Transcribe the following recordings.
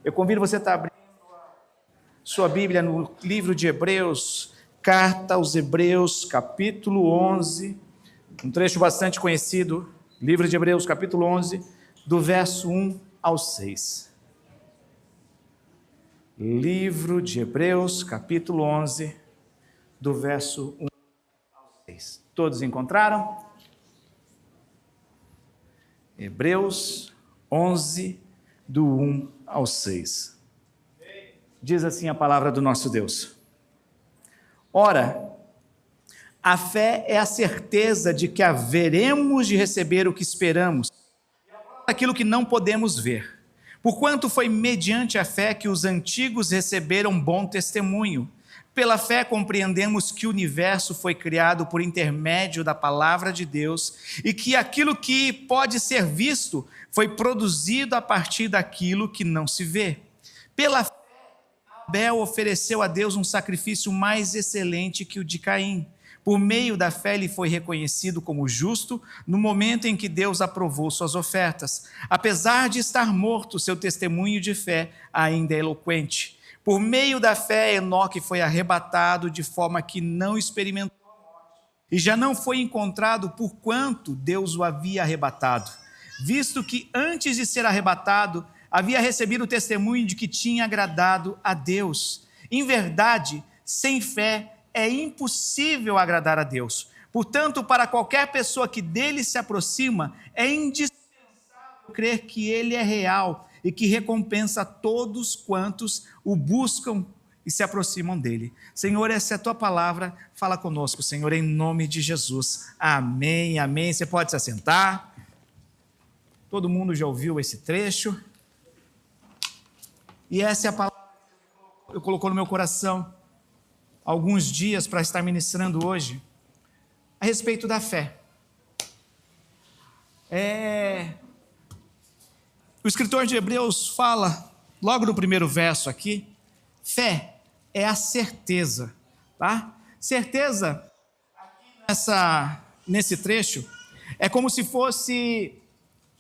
Eu convido você a estar abrindo sua Bíblia no livro de Hebreus, carta aos Hebreus, capítulo 11, um trecho bastante conhecido, livro de Hebreus, capítulo 11, do verso 1 ao 6. Livro de Hebreus, capítulo 11, do verso 1 ao 6. Todos encontraram? Hebreus 11, do 1 ao 6. Diz assim a palavra do nosso Deus. Ora, a fé é a certeza de que haveremos de receber o que esperamos, aquilo que não podemos ver. Porquanto foi mediante a fé que os antigos receberam bom testemunho. Pela fé compreendemos que o universo foi criado por intermédio da palavra de Deus e que aquilo que pode ser visto foi produzido a partir daquilo que não se vê. Pela fé, Abel ofereceu a Deus um sacrifício mais excelente que o de Caim. Por meio da fé ele foi reconhecido como justo no momento em que Deus aprovou suas ofertas. Apesar de estar morto, seu testemunho de fé ainda é eloquente. Por meio da fé, Enoque foi arrebatado de forma que não experimentou a morte, e já não foi encontrado por quanto Deus o havia arrebatado, visto que antes de ser arrebatado, havia recebido o testemunho de que tinha agradado a Deus. Em verdade, sem fé é impossível agradar a Deus. Portanto, para qualquer pessoa que dele se aproxima, é indispensável crer que ele é real e que recompensa todos quantos o buscam e se aproximam dele. Senhor, essa é a tua palavra, fala conosco, Senhor, em nome de Jesus. Amém, amém. Você pode se assentar. Todo mundo já ouviu esse trecho. E essa é a palavra que eu colocou no meu coração há alguns dias para estar ministrando hoje, a respeito da fé. O escritor de Hebreus fala, logo no primeiro verso aqui, fé é a certeza, tá? Certeza, aqui nesse trecho, é como se fosse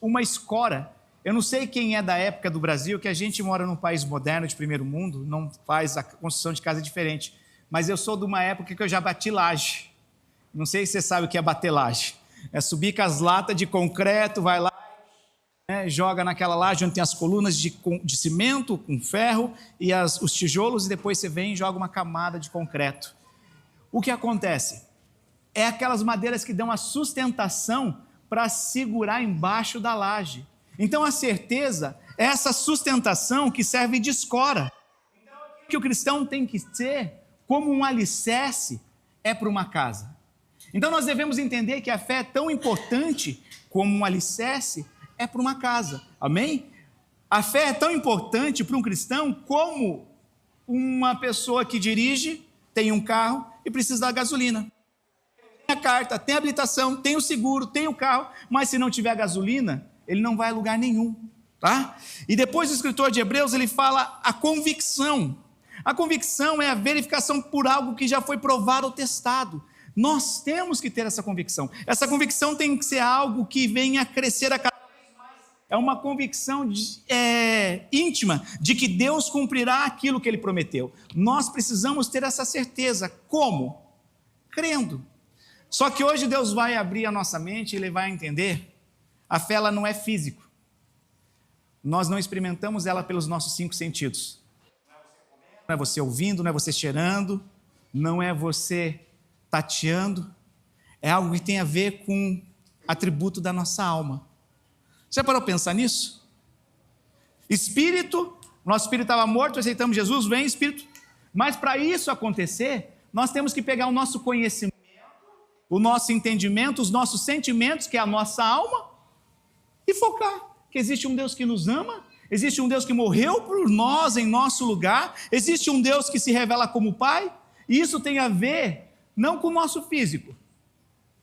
uma escora. Eu não sei quem é da época do Brasil, que a gente mora num país moderno de primeiro mundo, não faz a construção de casa diferente, mas eu sou de uma época que eu já bati laje. Não sei se você sabe o que é bater laje. É subir com as latas de concreto, vai lá, joga naquela laje onde tem as colunas de cimento com ferro e os tijolos, e depois você vem e joga uma camada de concreto. O que acontece? É aquelas madeiras que dão a sustentação para segurar embaixo da laje. Então a certeza é essa sustentação que serve de escora. Então o que o cristão tem que ser como um alicerce é para uma casa. Então nós devemos entender que a fé é tão importante como um alicerce é para uma casa. Amém? A fé é tão importante para um cristão como uma pessoa que dirige, tem um carro e precisa da gasolina. Tem a carta, tem a habilitação, tem o seguro, tem o carro, mas se não tiver gasolina, ele não vai a lugar nenhum, tá? E depois o escritor de Hebreus, ele fala a convicção. A convicção é a verificação por algo que já foi provado ou testado. Nós temos que ter essa convicção. Essa convicção tem que ser algo que venha a crescer a cada vez mais. É uma convicção íntima de que Deus cumprirá aquilo que Ele prometeu. Nós precisamos ter essa certeza. Como? Crendo. Só que hoje Deus vai abrir a nossa mente e Ele vai entender. A fé ela não é físico. Nós não experimentamos ela pelos nossos 5 sentidos. Não é você ouvindo, não é você cheirando, não é você tateando. É algo que tem a ver com atributo da nossa alma. Você parou para pensar nisso? Espírito, nosso espírito estava morto, aceitamos Jesus, vem Espírito. Mas para isso acontecer, nós temos que pegar o nosso conhecimento, o nosso entendimento, os nossos sentimentos, que é a nossa alma, e focar que existe um Deus que nos ama, existe um Deus que morreu por nós em nosso lugar, existe um Deus que se revela como Pai, e isso tem a ver não com o nosso físico,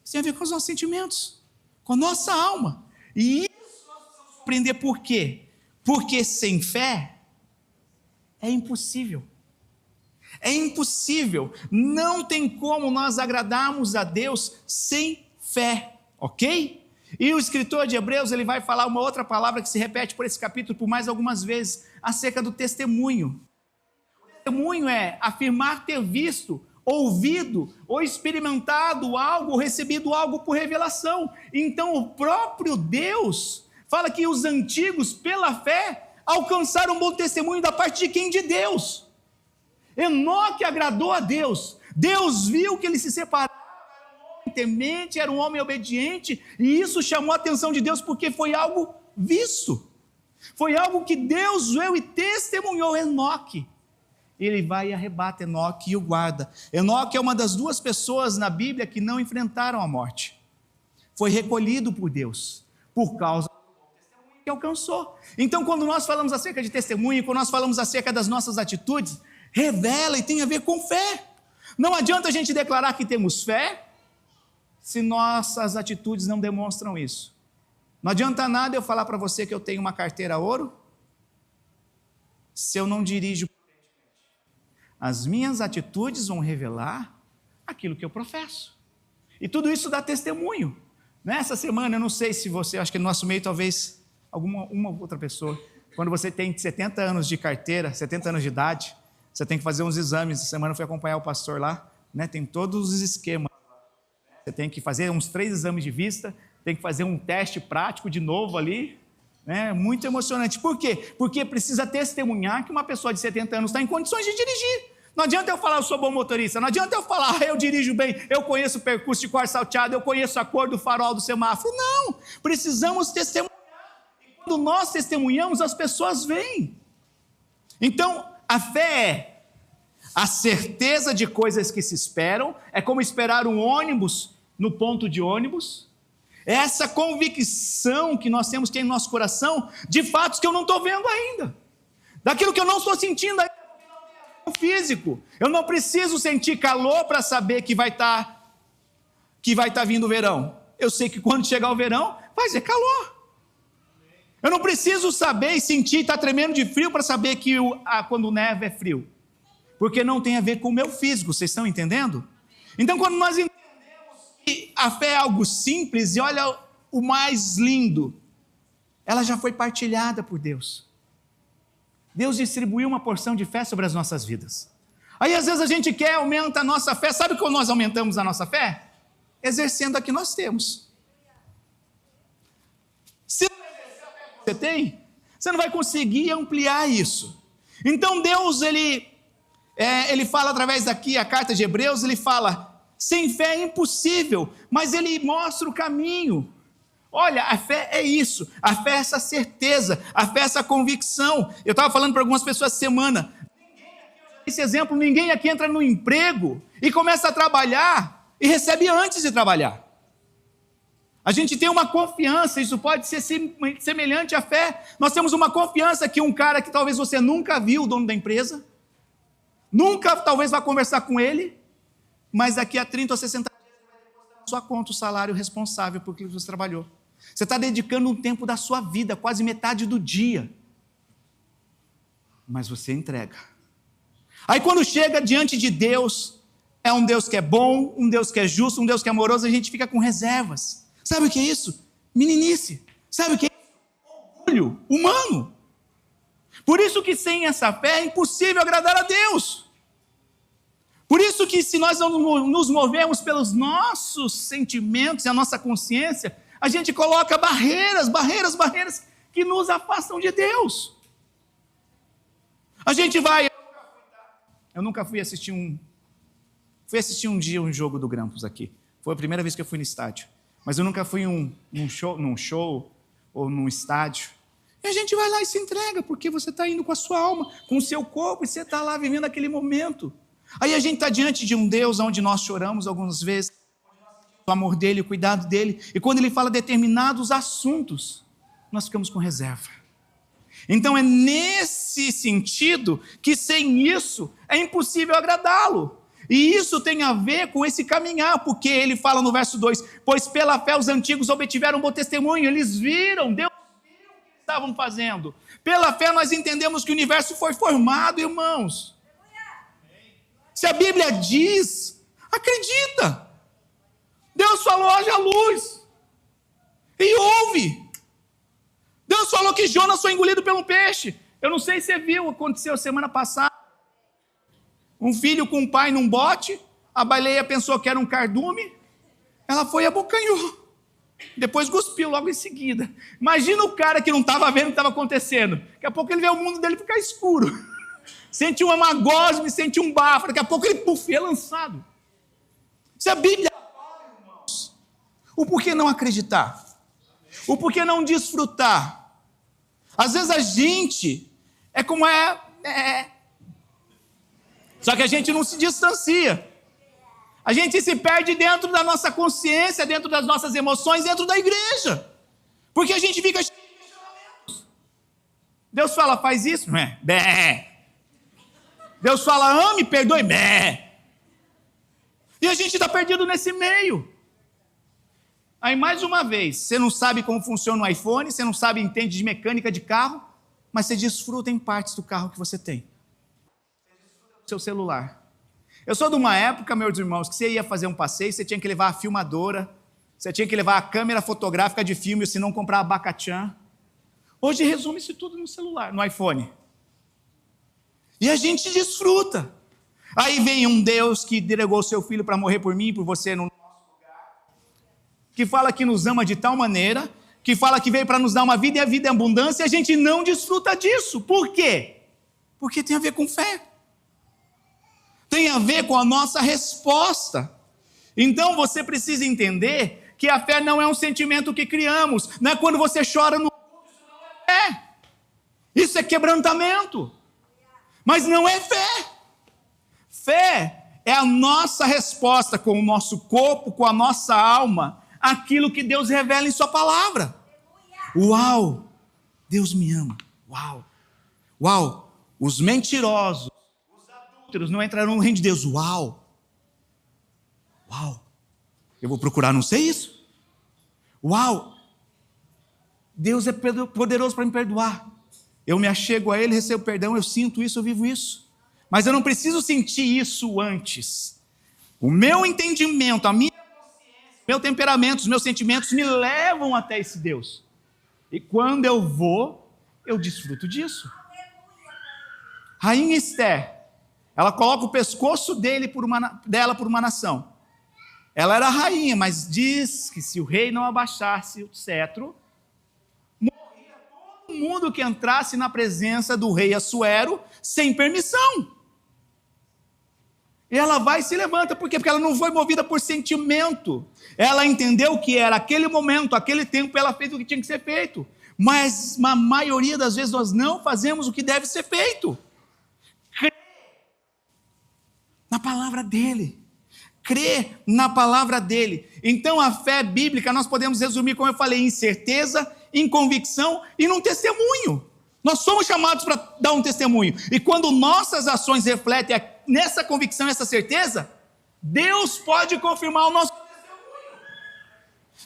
isso tem a ver com os nossos sentimentos, com a nossa alma. E isso nós precisamos aprender por quê? Porque sem fé é impossível. É impossível, não tem como nós agradarmos a Deus sem fé, ok? E o escritor de Hebreus, ele vai falar uma outra palavra que se repete por esse capítulo por mais algumas vezes, acerca do testemunho. O testemunho é afirmar ter visto, ouvido ou experimentado algo, ou recebido algo por revelação. Então o próprio Deus fala que os antigos, pela fé, alcançaram um bom testemunho da parte de quem? De Deus. Enoque agradou a Deus. Deus viu que ele se separava, era um homem temente, era um homem obediente, e isso chamou a atenção de Deus porque foi algo visto. Foi algo que Deus viu e testemunhou Enoque. Ele vai e arrebata Enoque e o guarda. Enoque é uma das duas pessoas na Bíblia que não enfrentaram a morte. Foi recolhido por Deus, por causa do testemunho que alcançou. Então, quando nós falamos acerca de testemunho, quando nós falamos acerca das nossas atitudes, revela e tem a ver com fé. Não adianta a gente declarar que temos fé, se nossas atitudes não demonstram isso. Não adianta nada eu falar para você que eu tenho uma carteira ouro, se eu não dirijo. As minhas atitudes vão revelar aquilo que eu professo. E tudo isso dá testemunho. Nessa semana, eu não sei se você, acho que no nosso meio talvez uma outra pessoa, quando você tem 70 anos de carteira, 70 anos de idade, você tem que fazer uns exames. Essa semana eu fui acompanhar o pastor lá, né? Tem todos os esquemas. Você tem que fazer uns 3 exames de vista, tem que fazer um teste prático de novo ali, né? Muito emocionante. Por quê? Porque precisa testemunhar que uma pessoa de 70 anos está em condições de dirigir. Não adianta eu falar, eu sou bom motorista. Não adianta eu falar, eu dirijo bem, eu conheço o percurso de cor salteado, eu conheço a cor do farol do semáforo. Não, precisamos testemunhar. E quando nós testemunhamos, as pessoas veem. Então, a fé é a certeza de coisas que se esperam, é como esperar um ônibus no ponto de ônibus. É essa convicção que nós temos que ter em nosso coração de fatos que eu não estou vendo ainda, daquilo que eu não estou sentindo ainda, porque não tem a ver com o físico. Eu não preciso sentir calor para saber que vai estar vindo o verão. Eu sei que quando chegar o verão, vai ser calor. Eu não preciso saber e sentir, estar tremendo de frio para saber que quando neve é frio. Porque não tem a ver com o meu físico, vocês estão entendendo? Então, quando nós entendemos que a fé é algo simples, e olha o mais lindo, ela já foi partilhada por Deus. Deus distribuiu uma porção de fé sobre as nossas vidas. Aí, às vezes, a gente quer aumentar a nossa fé. Sabe como nós aumentamos a nossa fé? Exercendo a que nós temos. Se não exercer a fé que você tem, você não vai conseguir ampliar isso. Então, Deus, ele fala através daqui, a carta de Hebreus, ele fala, sem fé é impossível, mas ele mostra o caminho. Olha, a fé é isso, a fé é essa certeza, a fé é essa convicção. Eu estava falando para algumas pessoas essa semana, esse exemplo, ninguém aqui entra no emprego e começa a trabalhar e recebe antes de trabalhar. A gente tem uma confiança, isso pode ser semelhante à fé. Nós temos uma confiança que um cara que talvez você nunca viu, o dono da empresa, nunca talvez vá conversar com ele, mas daqui a 30 ou 60 dias ele vai depositar na sua conta o salário responsável por que você trabalhou. Você está dedicando um tempo da sua vida, quase metade do dia, mas você entrega. Aí quando chega diante de Deus, é um Deus que é bom, um Deus que é justo, um Deus que é amoroso, a gente fica com reservas. Sabe o que é isso? Meninice. Sabe o que é isso? Orgulho humano. Por isso que sem essa fé é impossível agradar a Deus. Por isso que se nós não nos movemos pelos nossos sentimentos e a nossa consciência, a gente coloca barreiras que nos afastam de Deus. A gente vai... Eu nunca fui assistir um dia um jogo do Grampus aqui. Foi a primeira vez que eu fui no estádio. Mas eu nunca fui num show ou num estádio. E a gente vai lá e se entrega, porque você está indo com a sua alma, com o seu corpo, e você está lá vivendo aquele momento. Aí a gente está diante de um Deus onde nós choramos algumas vezes, o amor dele, o cuidado dele, e quando ele fala determinados assuntos, nós ficamos com reserva. Então é nesse sentido que sem isso é impossível agradá-lo. E isso tem a ver com esse caminhar, porque ele fala no verso 2, pois pela fé os antigos obtiveram um bom testemunho, eles viram, Deus viu o que eles estavam fazendo. Pela fé nós entendemos que o universo foi formado, irmãos. Se a Bíblia diz, acredita. Deus falou, haja luz. E ouve. Deus falou que Jonas foi engolido pelo peixe. Eu não sei se você viu, aconteceu semana passada. Um filho com um pai num bote, a baleia pensou que era um cardume, ela foi e abocanhou. Depois cuspiu logo em seguida. Imagina o cara que não estava vendo o que estava acontecendo. Daqui a pouco ele vê o mundo dele ficar escuro. Sente uma magosme, sente um bafo. Daqui a pouco ele é lançado. Se a Bíblia fala, irmãos, o porquê não acreditar? O porquê não desfrutar? Às vezes a gente é como só que a gente não se distancia. A gente se perde dentro da nossa consciência, dentro das nossas emoções, dentro da igreja. Porque a gente fica cheio de questionamentos. Deus fala, faz isso? Bé. Deus fala, ame, perdoe? Bé. E a gente está perdido nesse meio. Aí, mais uma vez, você não sabe como funciona o iPhone, você não sabe, entende de mecânica de carro, mas você desfruta em partes do carro que você tem. Você desfruta do seu celular. Eu sou de uma época, meus irmãos, que você ia fazer um passeio, você tinha que levar a filmadora, você tinha que levar a câmera fotográfica de filme, se não comprar abacatã. Hoje resume-se tudo no celular, no iPhone. E a gente desfruta. Aí vem um Deus que entregou seu filho para morrer por mim e por você no nosso lugar, que fala que nos ama de tal maneira, que fala que veio para nos dar uma vida e a vida em abundância, e a gente não desfruta disso. Por quê? Porque tem a ver com fé. Tem a ver com a nossa resposta. Então você precisa entender que a fé não é um sentimento que criamos. Não é quando você chora no culto, isso não é fé. Isso é quebrantamento. Mas não é fé. Fé é a nossa resposta com o nosso corpo, com a nossa alma, aquilo que Deus revela em sua palavra. Uau! Deus me ama. Uau! Uau! Os mentirosos, os adúlteros não entrarão no reino de Deus. Uau! Uau! Eu vou procurar não sei isso. Uau! Deus é poderoso para me perdoar. Eu me achego a Ele, recebo perdão, eu sinto isso, eu vivo isso. Mas eu não preciso sentir isso antes. O meu entendimento, a minha consciência, o meu temperamento, os meus sentimentos me levam até esse Deus. E quando eu vou, eu desfruto disso. Rainha Esther, ela coloca o pescoço dela por uma nação. Ela era rainha, mas diz que se o rei não abaixasse o cetro, morria todo mundo que entrasse na presença do rei Assuero sem permissão. E ela vai e se levanta, por quê? Porque ela não foi movida por sentimento. Ela entendeu que era aquele momento, aquele tempo, ela fez o que tinha que ser feito. Mas a maioria das vezes nós não fazemos o que deve ser feito. Crê na palavra dele. Crê na palavra dele. Então a fé bíblica nós podemos resumir, como eu falei, em certeza, em convicção e num testemunho. Nós somos chamados para dar um testemunho. E quando nossas ações refletem nessa convicção, essa certeza, Deus pode confirmar o nosso testemunho.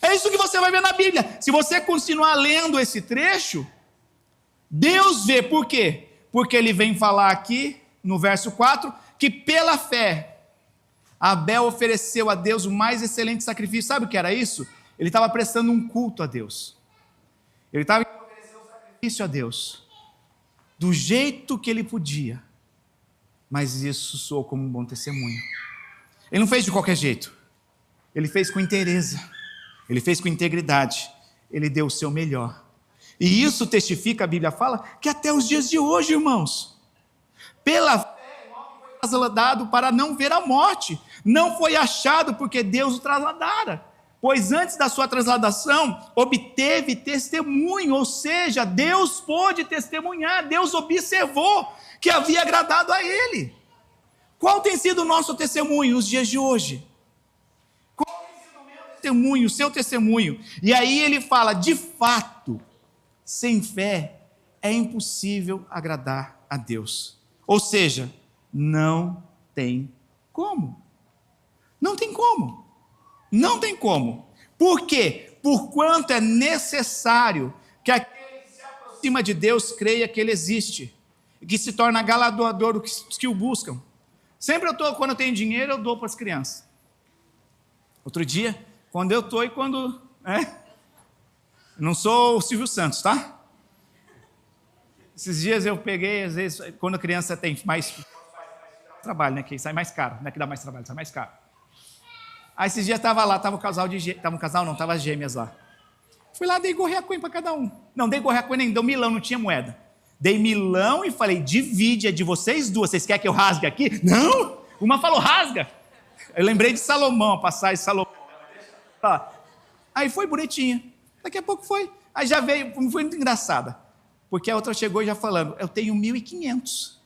É isso que você vai ver na Bíblia. Se você continuar lendo esse trecho, Deus vê. Por quê? Porque ele vem falar aqui, no verso 4, que pela fé, Abel ofereceu a Deus o mais excelente sacrifício. Sabe o que era isso? Ele estava prestando um culto a Deus. Ele estava oferecendo um sacrifício a Deus, do jeito que ele podia, mas isso soou como um bom testemunho. Ele não fez de qualquer jeito, ele fez com inteireza, ele fez com integridade, ele deu o seu melhor, e isso testifica, a Bíblia fala, que até os dias de hoje, irmãos, pela fé, o homem foi trasladado para não ver a morte, não foi achado porque Deus o trasladara, pois antes da sua transladação, obteve testemunho, ou seja, Deus pôde testemunhar, Deus observou que havia agradado a ele. Qual tem sido o nosso testemunho nos dias de hoje? Qual tem sido o meu testemunho, o seu testemunho? E aí ele fala, de fato, sem fé é impossível agradar a Deus. Ou seja, não tem como. Não tem como. Não tem como. Por quê? Porquanto é necessário que aquele que se aproxima de Deus creia que Ele existe e que se torna galardoador dos que o buscam. Sempre quando eu tenho dinheiro, eu dou para as crianças. Outro dia, quando eu estou e quando... Não sou o Silvio Santos, tá? Esses dias eu peguei, às vezes, quando a criança tem mais trabalho, né? Que sai mais caro, não é que dá mais trabalho, sai mais caro. Aí esses dias estava lá, estava um casal, não, estava as gêmeas lá. Fui lá, dei gorreacoin para cada um. Não, dei gorreacoin nem, deu milão, não tinha moeda. Dei milão e falei, divide, é de vocês duas, vocês querem que eu rasgue aqui? Não! Uma falou, rasga. Eu lembrei de Salomão, a passagem de Salomão. Tá. Aí foi bonitinha. Daqui a pouco foi. Aí já veio, foi muito engraçada. Porque a outra chegou já falando, eu tenho 1.500.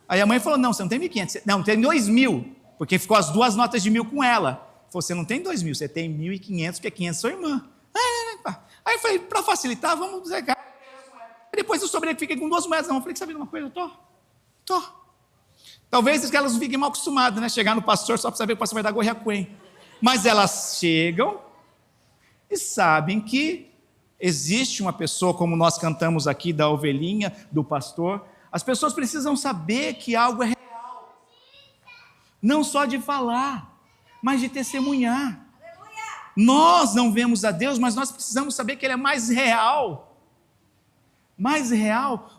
Aí a mãe falou, não, você não tem 1.500. Não, tem 2.000. Porque ficou as duas notas de 1.000 com ela. Falou, você não tem 2.000, você tem 1.500, porque 500 é sua irmã. Aí eu falei, para facilitar, vamos zegar. Depois eu sobrei que fiquei com 2 moedas. Não, eu falei, sabe de uma coisa? Eu tô. Talvez elas não fiquem mal acostumadas, né? Chegar no pastor só para saber que o pastor vai dar gorreacoin. Mas elas chegam e sabem que existe uma pessoa, como nós cantamos aqui, da ovelhinha, do pastor. As pessoas precisam saber que algo é real. Não só de falar, mas de testemunhar. Nós não vemos a Deus, mas nós precisamos saber que Ele é mais real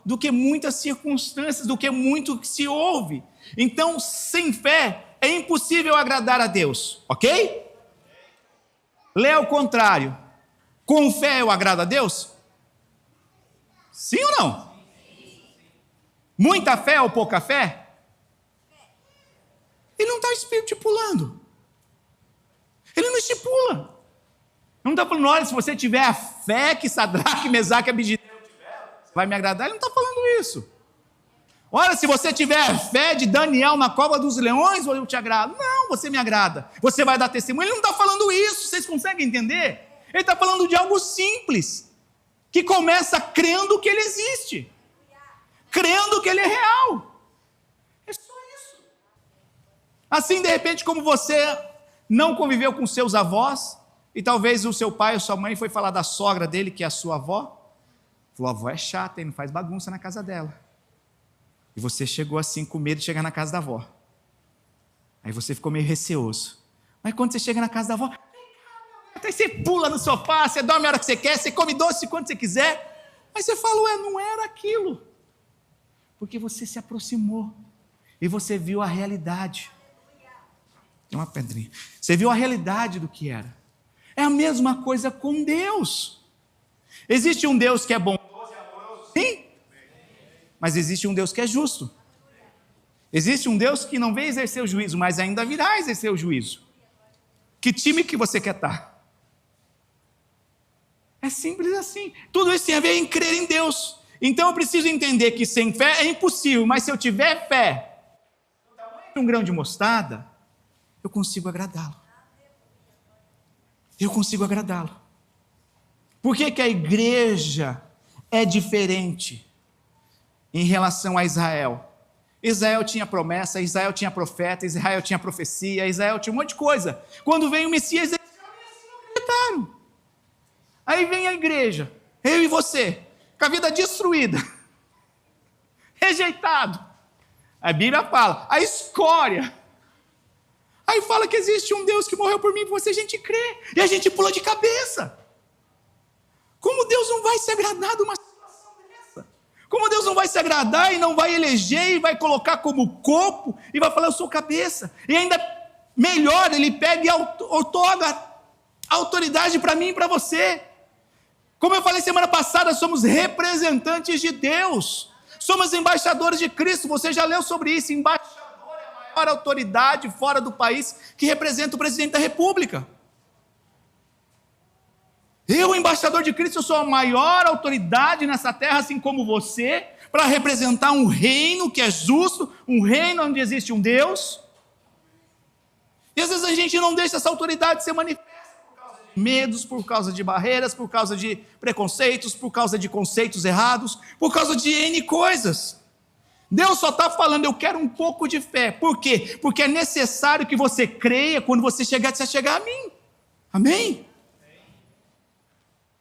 do que muitas circunstâncias, do que muito que se ouve. Então, sem fé, é impossível agradar a Deus, ok? Lê ao contrário, com fé eu agrado a Deus? Sim ou não? Muita fé ou pouca fé? Ele não está estipulando. Ele não estipula. Não está falando, olha, se você tiver a fé que Sadraque, Mesaque e Abednego tiveram, vai me agradar. Ele não está falando isso. Olha, se você tiver a fé de Daniel na cova dos leões, eu te agrado. Não, você me agrada. Você vai dar testemunho. Ele não está falando isso. Vocês conseguem entender? Ele está falando de algo simples, que começa crendo que ele existe, crendo que ele é real. É só isso. Assim, de repente, como você não conviveu com seus avós, e talvez o seu pai ou sua mãe foi falar da sogra dele, que é a sua avó, falou, a avó é chata, não faz bagunça na casa dela. E você chegou assim com medo de chegar na casa da avó. Aí você ficou meio receoso. Mas quando você chega na casa da avó, até você pula no sofá, você dorme a hora que você quer, você come doce quando você quiser. Mas você fala, ué, não era aquilo. Porque você se aproximou e você viu a realidade. Tem uma pedrinha. Você viu a realidade do que era. É a mesma coisa com Deus. Existe um Deus que é bondoso e amoroso? Sim. Mas existe um Deus que é justo. Existe um Deus que não vem exercer o juízo, mas ainda virá exercer o juízo. Que time que você quer estar? É simples assim. Tudo isso tem a ver em crer em Deus. Então eu preciso entender que sem fé é impossível, mas se eu tiver fé, do tamanho de um grão de mostarda, eu consigo agradá-lo. Eu consigo agradá-lo. Por que que a igreja é diferente em relação a Israel? Israel tinha promessa, Israel tinha profeta, Israel tinha profecia, Israel tinha um monte de coisa. Quando veio o Messias, eles não acreditaram. Aí vem a igreja, eu e você, com a vida destruída, rejeitado. A Bíblia fala, a escória. Aí fala que existe um Deus que morreu por mim e por você, a gente crê, e a gente pula de cabeça. Como Deus não vai se agradar de uma situação dessa? Como Deus não vai se agradar e não vai eleger e vai colocar como corpo e vai falar, eu sou cabeça. E ainda melhor, ele pega e outorga a autoridade para mim e para você. Como eu falei semana passada, somos representantes de Deus. Somos embaixadores de Cristo. Você já leu sobre isso, embaixador é a maior autoridade fora do país que representa o presidente da República. Eu, embaixador de Cristo, eu sou a maior autoridade nessa terra, assim como você, para representar um reino que é justo, um reino onde existe um Deus. E às vezes a gente não deixa essa autoridade ser manifesta por causa de medos, por causa de barreiras, por causa de preconceitos, por causa de conceitos errados, por causa de N coisas. Deus só está falando, eu quero um pouco de fé. Por quê? Porque é necessário que você creia quando você chegar a mim. Amém?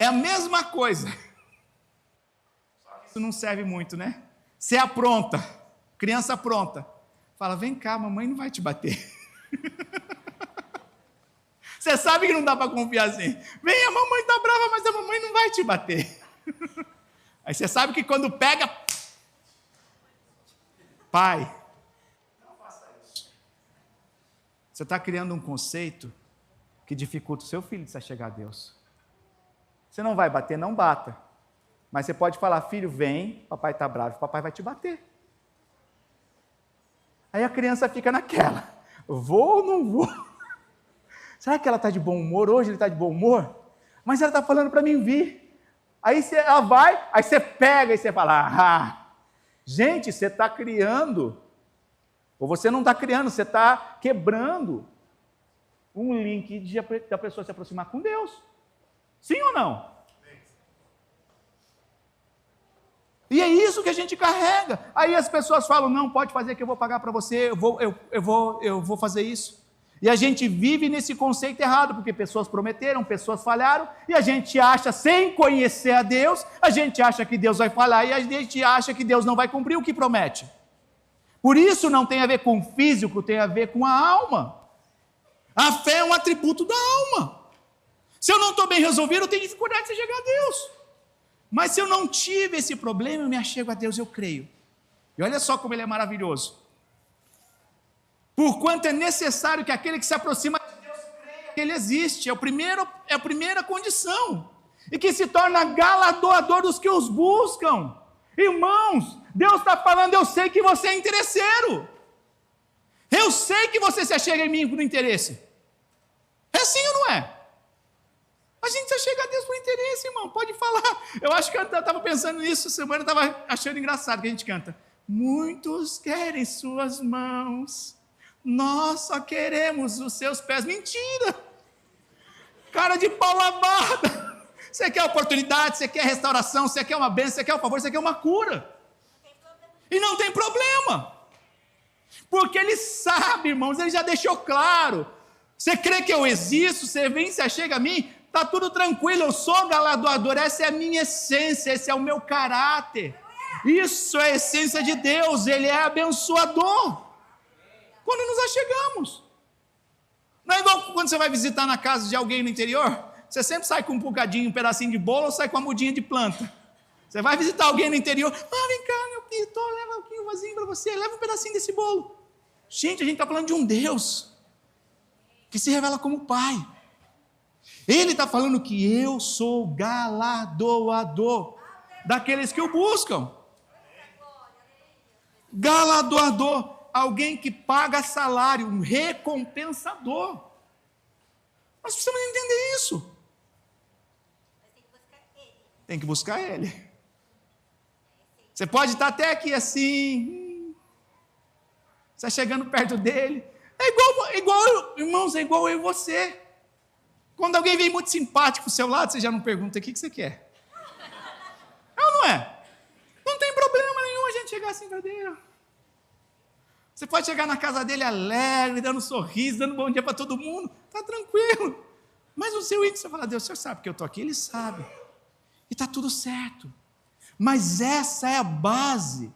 É a mesma coisa. Só que isso não serve muito, né? Você apronta, criança pronta. Fala, vem cá, mamãe não vai te bater. Você sabe que não dá para confiar assim. Vem, a mamãe está brava, mas a mamãe não vai te bater. Aí você sabe que quando pega... Pai, não faça isso. Você está criando um conceito que dificulta o seu filho de se chegar a Deus. Você não vai bater, não bata. Mas você pode falar, filho, vem, papai está bravo, papai vai te bater. Aí a criança fica naquela, vou ou não vou? Será que ela está de bom humor? Hoje ele está de bom humor? Mas ela está falando para mim vir. Aí ela vai, aí você pega e você fala, gente, você está criando, ou você não está criando, você está quebrando um link da pessoa se aproximar com Deus. Sim ou não? E é isso que a gente carrega. Aí as pessoas falam, não, pode fazer que eu vou pagar para você, eu vou fazer isso. E a gente vive nesse conceito errado, porque pessoas prometeram, pessoas falharam, e a gente acha, sem conhecer a Deus, a gente acha que Deus vai falhar, e a gente acha que Deus não vai cumprir o que promete. Por isso não tem a ver com o físico, tem a ver com a alma. A fé é um atributo da alma. Se eu não estou bem resolvido, eu tenho dificuldade de chegar a Deus. Mas se eu não tive esse problema, eu me achego a Deus, eu creio. E olha só como ele é maravilhoso. Porquanto é necessário que aquele que se aproxima de Deus creia que ele existe. É a primeira condição. E que se torna galardoador dos que os buscam. Irmãos, Deus está falando, eu sei que você é interesseiro. Eu sei que você se achega em mim por interesse. É assim ou não é? A gente se achega a Deus por interesse, irmão. Pode falar. Eu acho que eu estava pensando nisso semana, eu estava achando engraçado que a gente canta. Muitos querem suas mãos. Nós só queremos os seus pés. Mentira! Cara de pau lavada. Você quer oportunidade, você quer restauração, você quer uma bênção, você quer um favor, você quer uma cura. E não tem problema. Porque ele sabe, irmãos, ele já deixou claro. Você crê que eu existo, você vem, você chega a mim, está tudo tranquilo, eu sou galardoador, essa é a minha essência, esse é o meu caráter. Isso é a essência de Deus, ele é abençoador. Quando nos achegamos. Não é igual quando você vai visitar na casa de alguém no interior, você sempre sai com um bocadinho, um pedacinho de bolo ou sai com uma mudinha de planta. Você vai visitar alguém no interior, vem cá, meu pintor, leva aqui um vasinho para você, leva um pedacinho desse bolo. Gente, a gente está falando de um Deus que se revela como Pai. Ele está falando que eu sou galardoador daqueles que o buscam. Galardoador. Alguém que paga salário, um recompensador. Nós precisamos entender isso. Tem que buscar ele. Você pode estar até aqui assim, você está chegando perto dele. É igual, irmãos, é igual eu e você. Quando alguém vem muito simpático do seu lado, você já não pergunta o que você quer. É ou não é? Não tem problema nenhum a gente chegar assim para Deus. Você pode chegar na casa dele alegre, dando um sorriso, dando um bom dia para todo mundo, está tranquilo. Mas o seu íntimo, você fala, Deus, o senhor sabe que eu estou aqui? Ele sabe. E está tudo certo. Mas essa é a base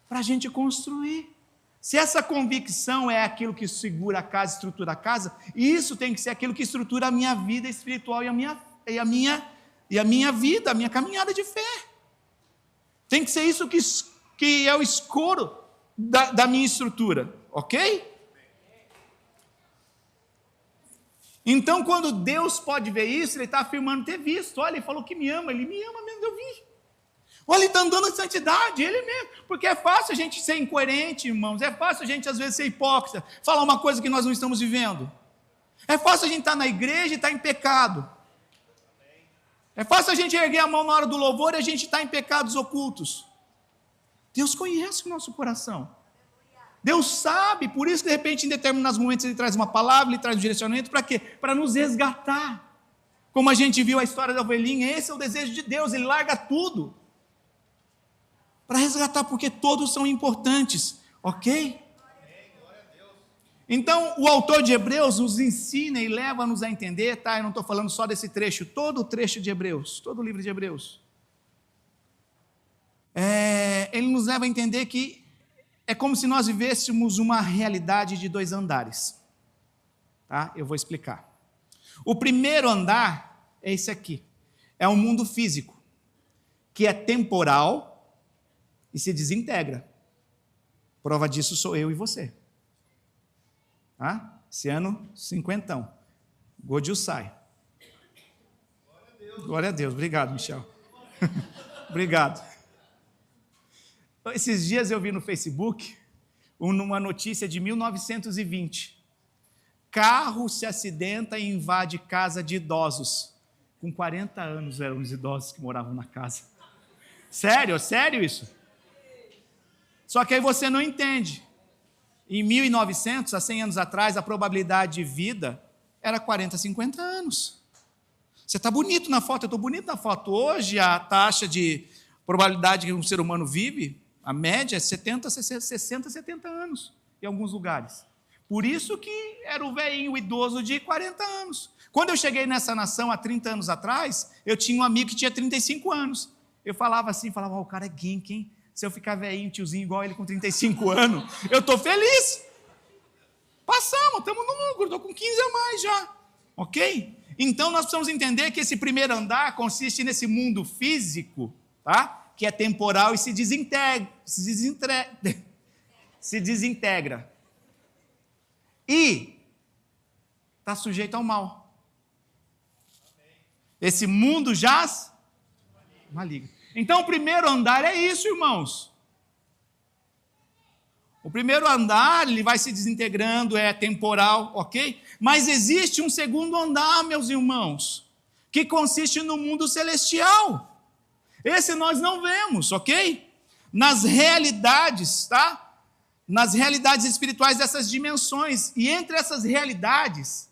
para a gente construir. Se essa convicção é aquilo que segura a casa, estrutura a casa, isso tem que ser aquilo que estrutura a minha vida espiritual e a minha vida, a minha caminhada de fé. Tem que ser isso que é o escuro da minha estrutura, ok? Então, quando Deus pode ver isso, Ele está afirmando ter visto. Olha, Ele falou que me ama, Ele me ama mesmo, eu vi. Olha, Ele está andando em santidade, Ele mesmo. Porque é fácil a gente ser incoerente, irmãos, é fácil a gente às vezes ser hipócrita, falar uma coisa que nós não estamos vivendo. É fácil a gente estar na igreja e estar em pecado. É fácil a gente erguer a mão na hora do louvor e a gente estar em pecados ocultos. Deus conhece o nosso coração. Deus sabe, por isso de repente em determinados momentos Ele traz uma palavra, Ele traz um direcionamento, para quê? Para nos resgatar. Como a gente viu a história da ovelhinha, esse é o desejo de Deus, Ele larga tudo. Para resgatar, porque todos são importantes, ok? Então, o autor de Hebreus nos ensina e leva-nos a entender, tá? Eu não estou falando só desse trecho, todo o trecho de Hebreus, todo o livro de Hebreus. Ele nos leva a entender que é como se nós vivêssemos uma realidade de dois andares. Tá? Eu vou explicar. O primeiro andar é esse aqui. É um mundo físico, que é temporal e se desintegra. Prova disso sou eu e você. Tá? Esse ano, 50. Godiussai. Glória a Deus. Obrigado, Michel. Obrigado. Esses dias eu vi no Facebook uma notícia de 1920. Carro se acidenta e invade casa de idosos. Com 40 anos eram os idosos que moravam na casa. Sério? Sério isso? Só que aí você não entende. Em 1900, há 100 anos atrás, a probabilidade de vida era 40, 50 anos. Você está bonito na foto, eu estou bonito na foto. Hoje, a taxa de probabilidade que um ser humano vive, a média é 60, 70 anos, em alguns lugares. Por isso que era o velhinho, o idoso de 40 anos. Quando eu cheguei nessa nação, há 30 anos atrás, eu tinha um amigo que tinha 35 anos. Eu falava assim, o cara é gink, hein? Se eu ficar velhinho, tiozinho, igual ele com 35 anos, eu estou feliz. Passamos, estamos no lucro, estou com 15 a mais já. Ok? Então, nós precisamos entender que esse primeiro andar consiste nesse mundo físico, tá? Que é temporal e se desintegra. E está sujeito ao mal. Esse mundo jaz maligno. Então, o primeiro andar é isso, irmãos. O primeiro andar, ele vai se desintegrando, é temporal, ok? Mas existe um segundo andar, meus irmãos, que consiste no mundo celestial. Esse nós não vemos, ok? Nas realidades, tá? Nas realidades espirituais dessas dimensões. E entre essas realidades,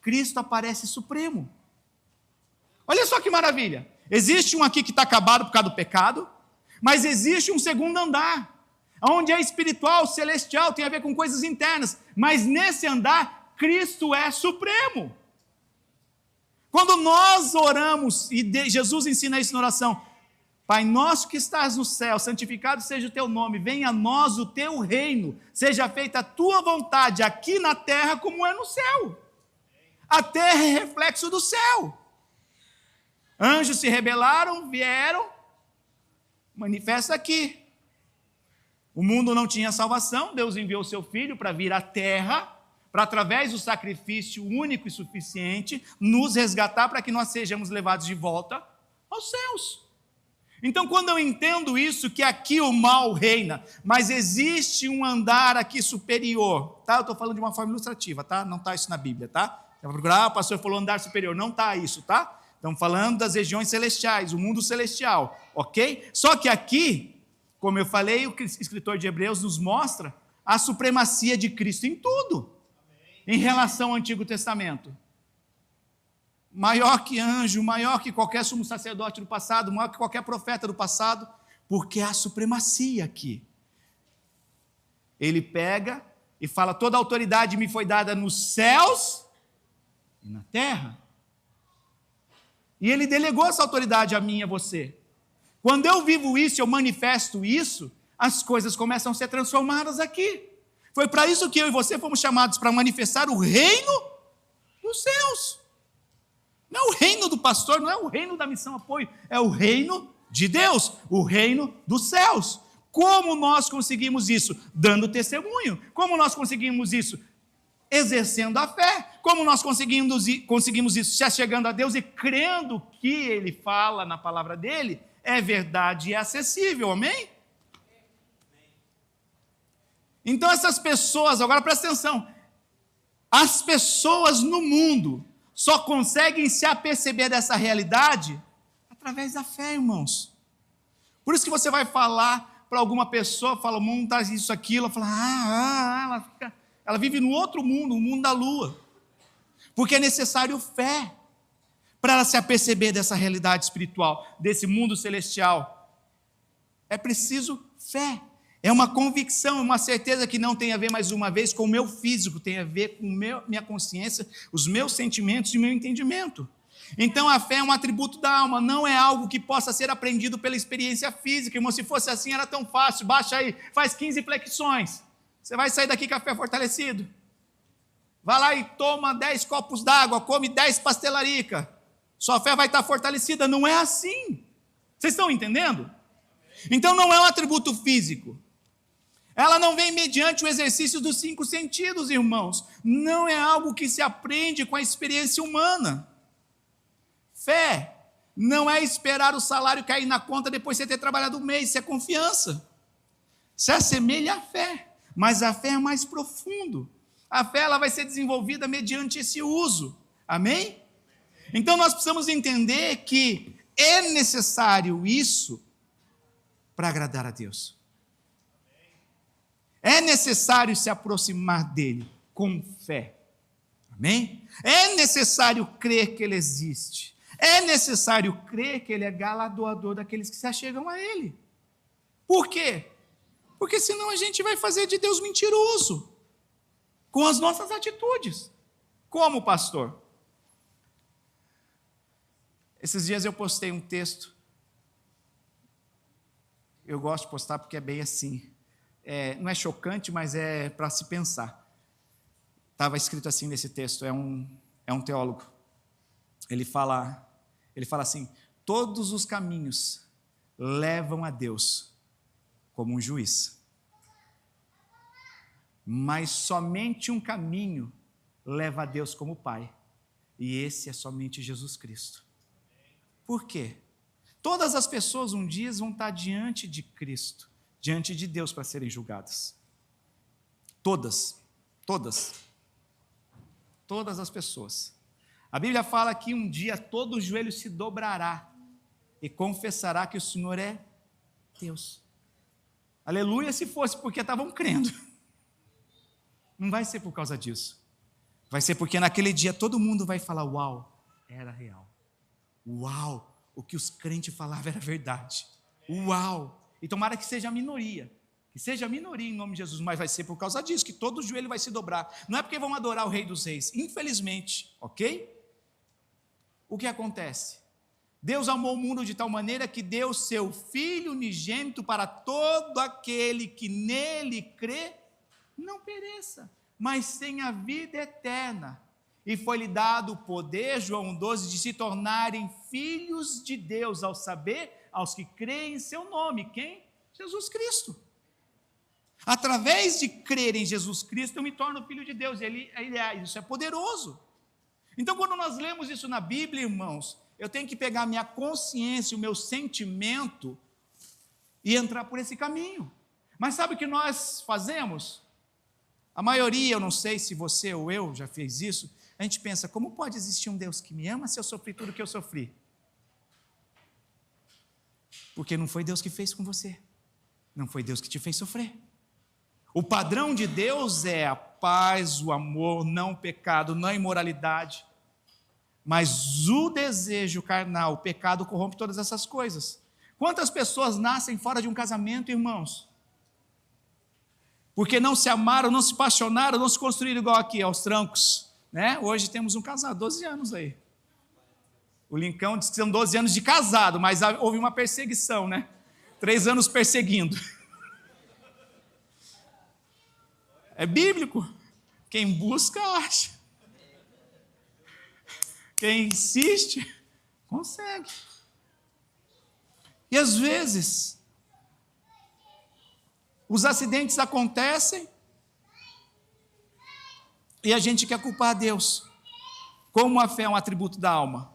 Cristo aparece supremo. Olha só que maravilha. Existe um aqui que está acabado por causa do pecado, mas existe um segundo andar, onde é espiritual, celestial, tem a ver com coisas internas, mas nesse andar, Cristo é supremo. Quando nós oramos, e Jesus ensina isso na oração, Pai nosso que estás no céu, santificado seja o teu nome, venha a nós o teu reino, seja feita a tua vontade aqui na terra como é no céu. A terra é reflexo do céu. Anjos se rebelaram, vieram, manifesta aqui. O mundo não tinha salvação, Deus enviou seu Filho para vir à terra, para através do sacrifício único e suficiente, nos resgatar para que nós sejamos levados de volta aos céus. Então, quando eu entendo isso, que aqui o mal reina, mas existe um andar aqui superior, tá? Eu estou falando de uma forma ilustrativa, tá? Não está isso na Bíblia, tá? Você vai procurar, o pastor falou andar superior, não está isso, tá? Estamos falando das regiões celestiais, o mundo celestial, ok? Só que aqui, como eu falei, o escritor de Hebreus nos mostra a supremacia de Cristo em tudo, em relação ao Antigo Testamento. Maior que anjo, maior que qualquer sumo sacerdote do passado, maior que qualquer profeta do passado, porque há supremacia aqui. Ele pega e fala, toda a autoridade me foi dada nos céus e na terra. E ele delegou essa autoridade a mim e a você. Quando eu vivo isso, eu manifesto isso, as coisas começam a ser transformadas aqui. Foi para isso que eu e você fomos chamados para manifestar o reino dos céus. Não é o reino do pastor, não é o reino da missão apoio, é o reino de Deus, o reino dos céus. Como nós conseguimos isso? Dando testemunho. Como nós conseguimos isso? Exercendo a fé. Como nós conseguimos isso? Se chegando a Deus e crendo que Ele fala na palavra dEle, é verdade e é acessível, amém? Então essas pessoas, agora presta atenção, as pessoas no mundo só conseguem se aperceber dessa realidade através da fé, irmãos. Por isso que você vai falar para alguma pessoa, fala, o mundo está isso, aquilo, ela fala, ela vive no outro mundo, o mundo da lua. Porque é necessário fé para ela se aperceber dessa realidade espiritual, desse mundo celestial. É preciso fé. É uma convicção, uma certeza que não tem a ver, mais uma vez, com o meu físico, tem a ver com minha consciência, os meus sentimentos e o meu entendimento. Então, a fé é um atributo da alma, não é algo que possa ser aprendido pela experiência física. Irmão, se fosse assim, era tão fácil. Baixa aí, faz 15 flexões. Você vai sair daqui com a fé fortalecido. vai lá e toma 10 copos d'água, come 10 pastelarica. Sua fé vai estar fortalecida. Não é assim. Vocês estão entendendo? Então não é um atributo físico. Ela não vem mediante o exercício dos 5 sentidos, irmãos. Não é algo que se aprende com a experiência humana. Fé não é esperar o salário cair na conta depois de você ter trabalhado um mês. Isso é confiança. Se assemelha à fé, mas a fé é mais profundo. A fé ela vai ser desenvolvida mediante esse uso. Amém? Então nós precisamos entender que é necessário isso para agradar a Deus. É necessário se aproximar dele com fé. Amém? É necessário crer que ele existe. É necessário crer que ele é galardoador daqueles que se achegam a ele. Por quê? Porque senão a gente vai fazer de Deus mentiroso com as nossas atitudes. Como, pastor? Esses dias eu postei um texto. Eu gosto de postar porque é bem assim. Não é chocante, mas é para se pensar. Estava escrito assim nesse texto, é um teólogo. Ele fala assim: todos os caminhos levam a Deus como um juiz. Mas somente um caminho leva a Deus como Pai. E esse é somente Jesus Cristo. Por quê? Todas as pessoas um dia vão estar diante de Cristo, diante de Deus para serem julgadas. Todas as pessoas. A Bíblia fala que um dia todo joelho se dobrará e confessará que o Senhor é Deus. Aleluia, se fosse porque estavam crendo. Não vai ser por causa disso. Vai ser porque naquele dia todo mundo vai falar: uau, era real. Uau, o que os crentes falavam era verdade. Uau. E tomara que seja a minoria. Que seja a minoria em nome de Jesus, mas vai ser por causa disso, que todo joelho vai se dobrar. Não é porque vão adorar o Rei dos Reis, infelizmente, ok? O que acontece? Deus amou o mundo de tal maneira que deu seu Filho unigênito para todo aquele que nele crê, não pereça, mas tenha vida eterna. E foi-lhe dado o poder, João 12, de se tornarem filhos de Deus, ao saber, aos que creem em seu nome. Quem? Jesus Cristo. Através de crer em Jesus Cristo, eu me torno filho de Deus. Isso é poderoso. Então, quando nós lemos isso na Bíblia, irmãos, eu tenho que pegar a minha consciência, o meu sentimento e entrar por esse caminho. Mas sabe o que nós fazemos? A maioria, eu não sei se você ou eu já fez isso, a gente pensa: como pode existir um Deus que me ama se eu sofri tudo que eu sofri? Porque não foi Deus que fez com você. Não foi Deus que te fez sofrer. O padrão de Deus é a paz, o amor, não o pecado, não a imoralidade. Mas o desejo carnal, o pecado corrompe todas essas coisas. Quantas pessoas nascem fora de um casamento, irmãos? Porque não se amaram, não se apaixonaram, não se construíram igual aqui, aos trancos. Né? Hoje temos um casado, 12 anos aí. O Lincão diz que são 12 anos de casado, mas houve uma perseguição, né? 3 anos perseguindo. É bíblico. Quem busca, acha. Quem insiste, consegue. E às vezes, os acidentes acontecem e a gente quer culpar a Deus. Como a fé é um atributo da alma.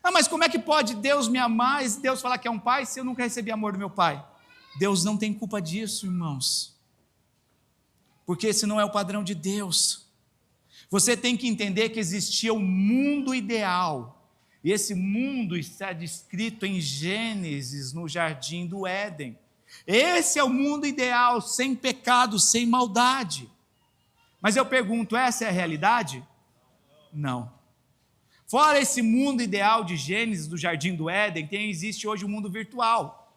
Mas como é que pode Deus me amar e Deus falar que é um pai se eu nunca recebi amor do meu pai? Deus não tem culpa disso, irmãos. Porque esse não é o padrão de Deus. Você tem que entender que existia um mundo ideal. E esse mundo está descrito em Gênesis, no jardim do Éden. Esse é o mundo ideal, sem pecado, sem maldade. Mas eu pergunto, essa é a realidade? Não. Fora esse mundo ideal de Gênesis, do jardim do Éden, existe hoje um mundo virtual,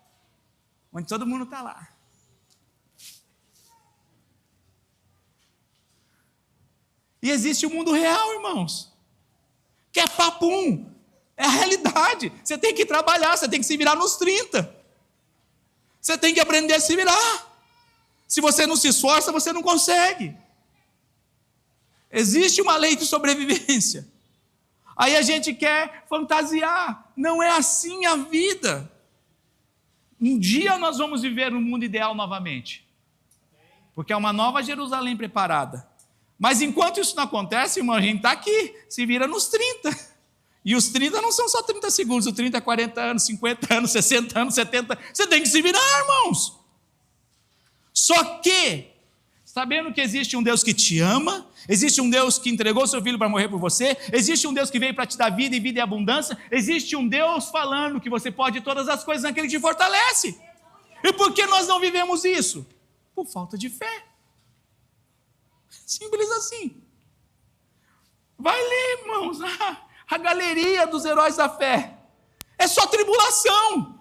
onde todo mundo está lá. E existe o mundo real, irmãos, que é papum, é a realidade. Você tem que trabalhar, você tem que se virar nos 30. Você tem que aprender a se virar. Se você não se esforça, você não consegue. Existe uma lei de sobrevivência. Aí a gente quer fantasiar. Não é assim a vida. Um dia nós vamos viver no mundo ideal novamente. Porque é uma nova Jerusalém preparada. Mas enquanto isso não acontece, irmão, a gente está aqui, se vira nos 30. E os 30 não são só 30 segundos, os 30 é 40 anos, 50 anos, 60 anos, 70. Você tem que se virar, irmãos. Só que, sabendo que existe um Deus que te ama, existe um Deus que entregou seu filho para morrer por você, existe um Deus que veio para te dar vida e vida em abundância, existe um Deus falando que você pode todas as coisas naquele que te fortalece. E por que nós não vivemos isso? Por falta de fé. Simples assim. Vai ler, irmãos, a galeria dos heróis da fé. É só tribulação.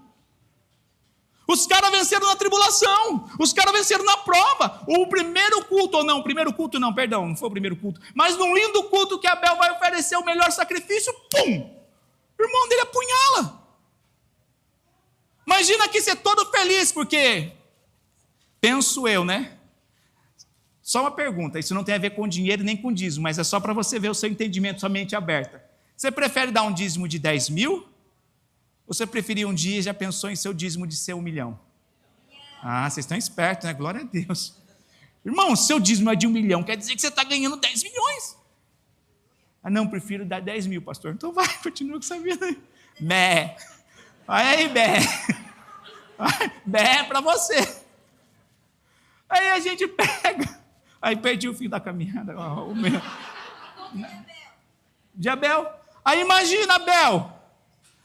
Os caras venceram na tribulação. Os caras venceram na prova. O primeiro culto, ou não, não foi o primeiro culto. Mas num lindo culto que Abel vai oferecer o melhor sacrifício, pum! O irmão dele apunhala. Imagina aqui ser todo feliz, porque, penso eu, né? Só uma pergunta, isso não tem a ver com dinheiro nem com dízimo, mas é só para você ver o seu entendimento, sua mente aberta. Você prefere dar um dízimo de 10 mil? Ou você preferiu um dia e já pensou em seu dízimo de ser 1 milhão? Ah, vocês estão espertos, né? Glória a Deus. Irmão, seu dízimo é de 1 milhão, quer dizer que você está ganhando 10 milhões. Ah, não, prefiro dar 10 mil, pastor. Então vai, continua com essa vida aí. Bé. Vai aí, bé. Bé para você. Aí a gente pega. Aí perdi o fim da caminhada. O meu. De Abel. Aí imagina, Abel.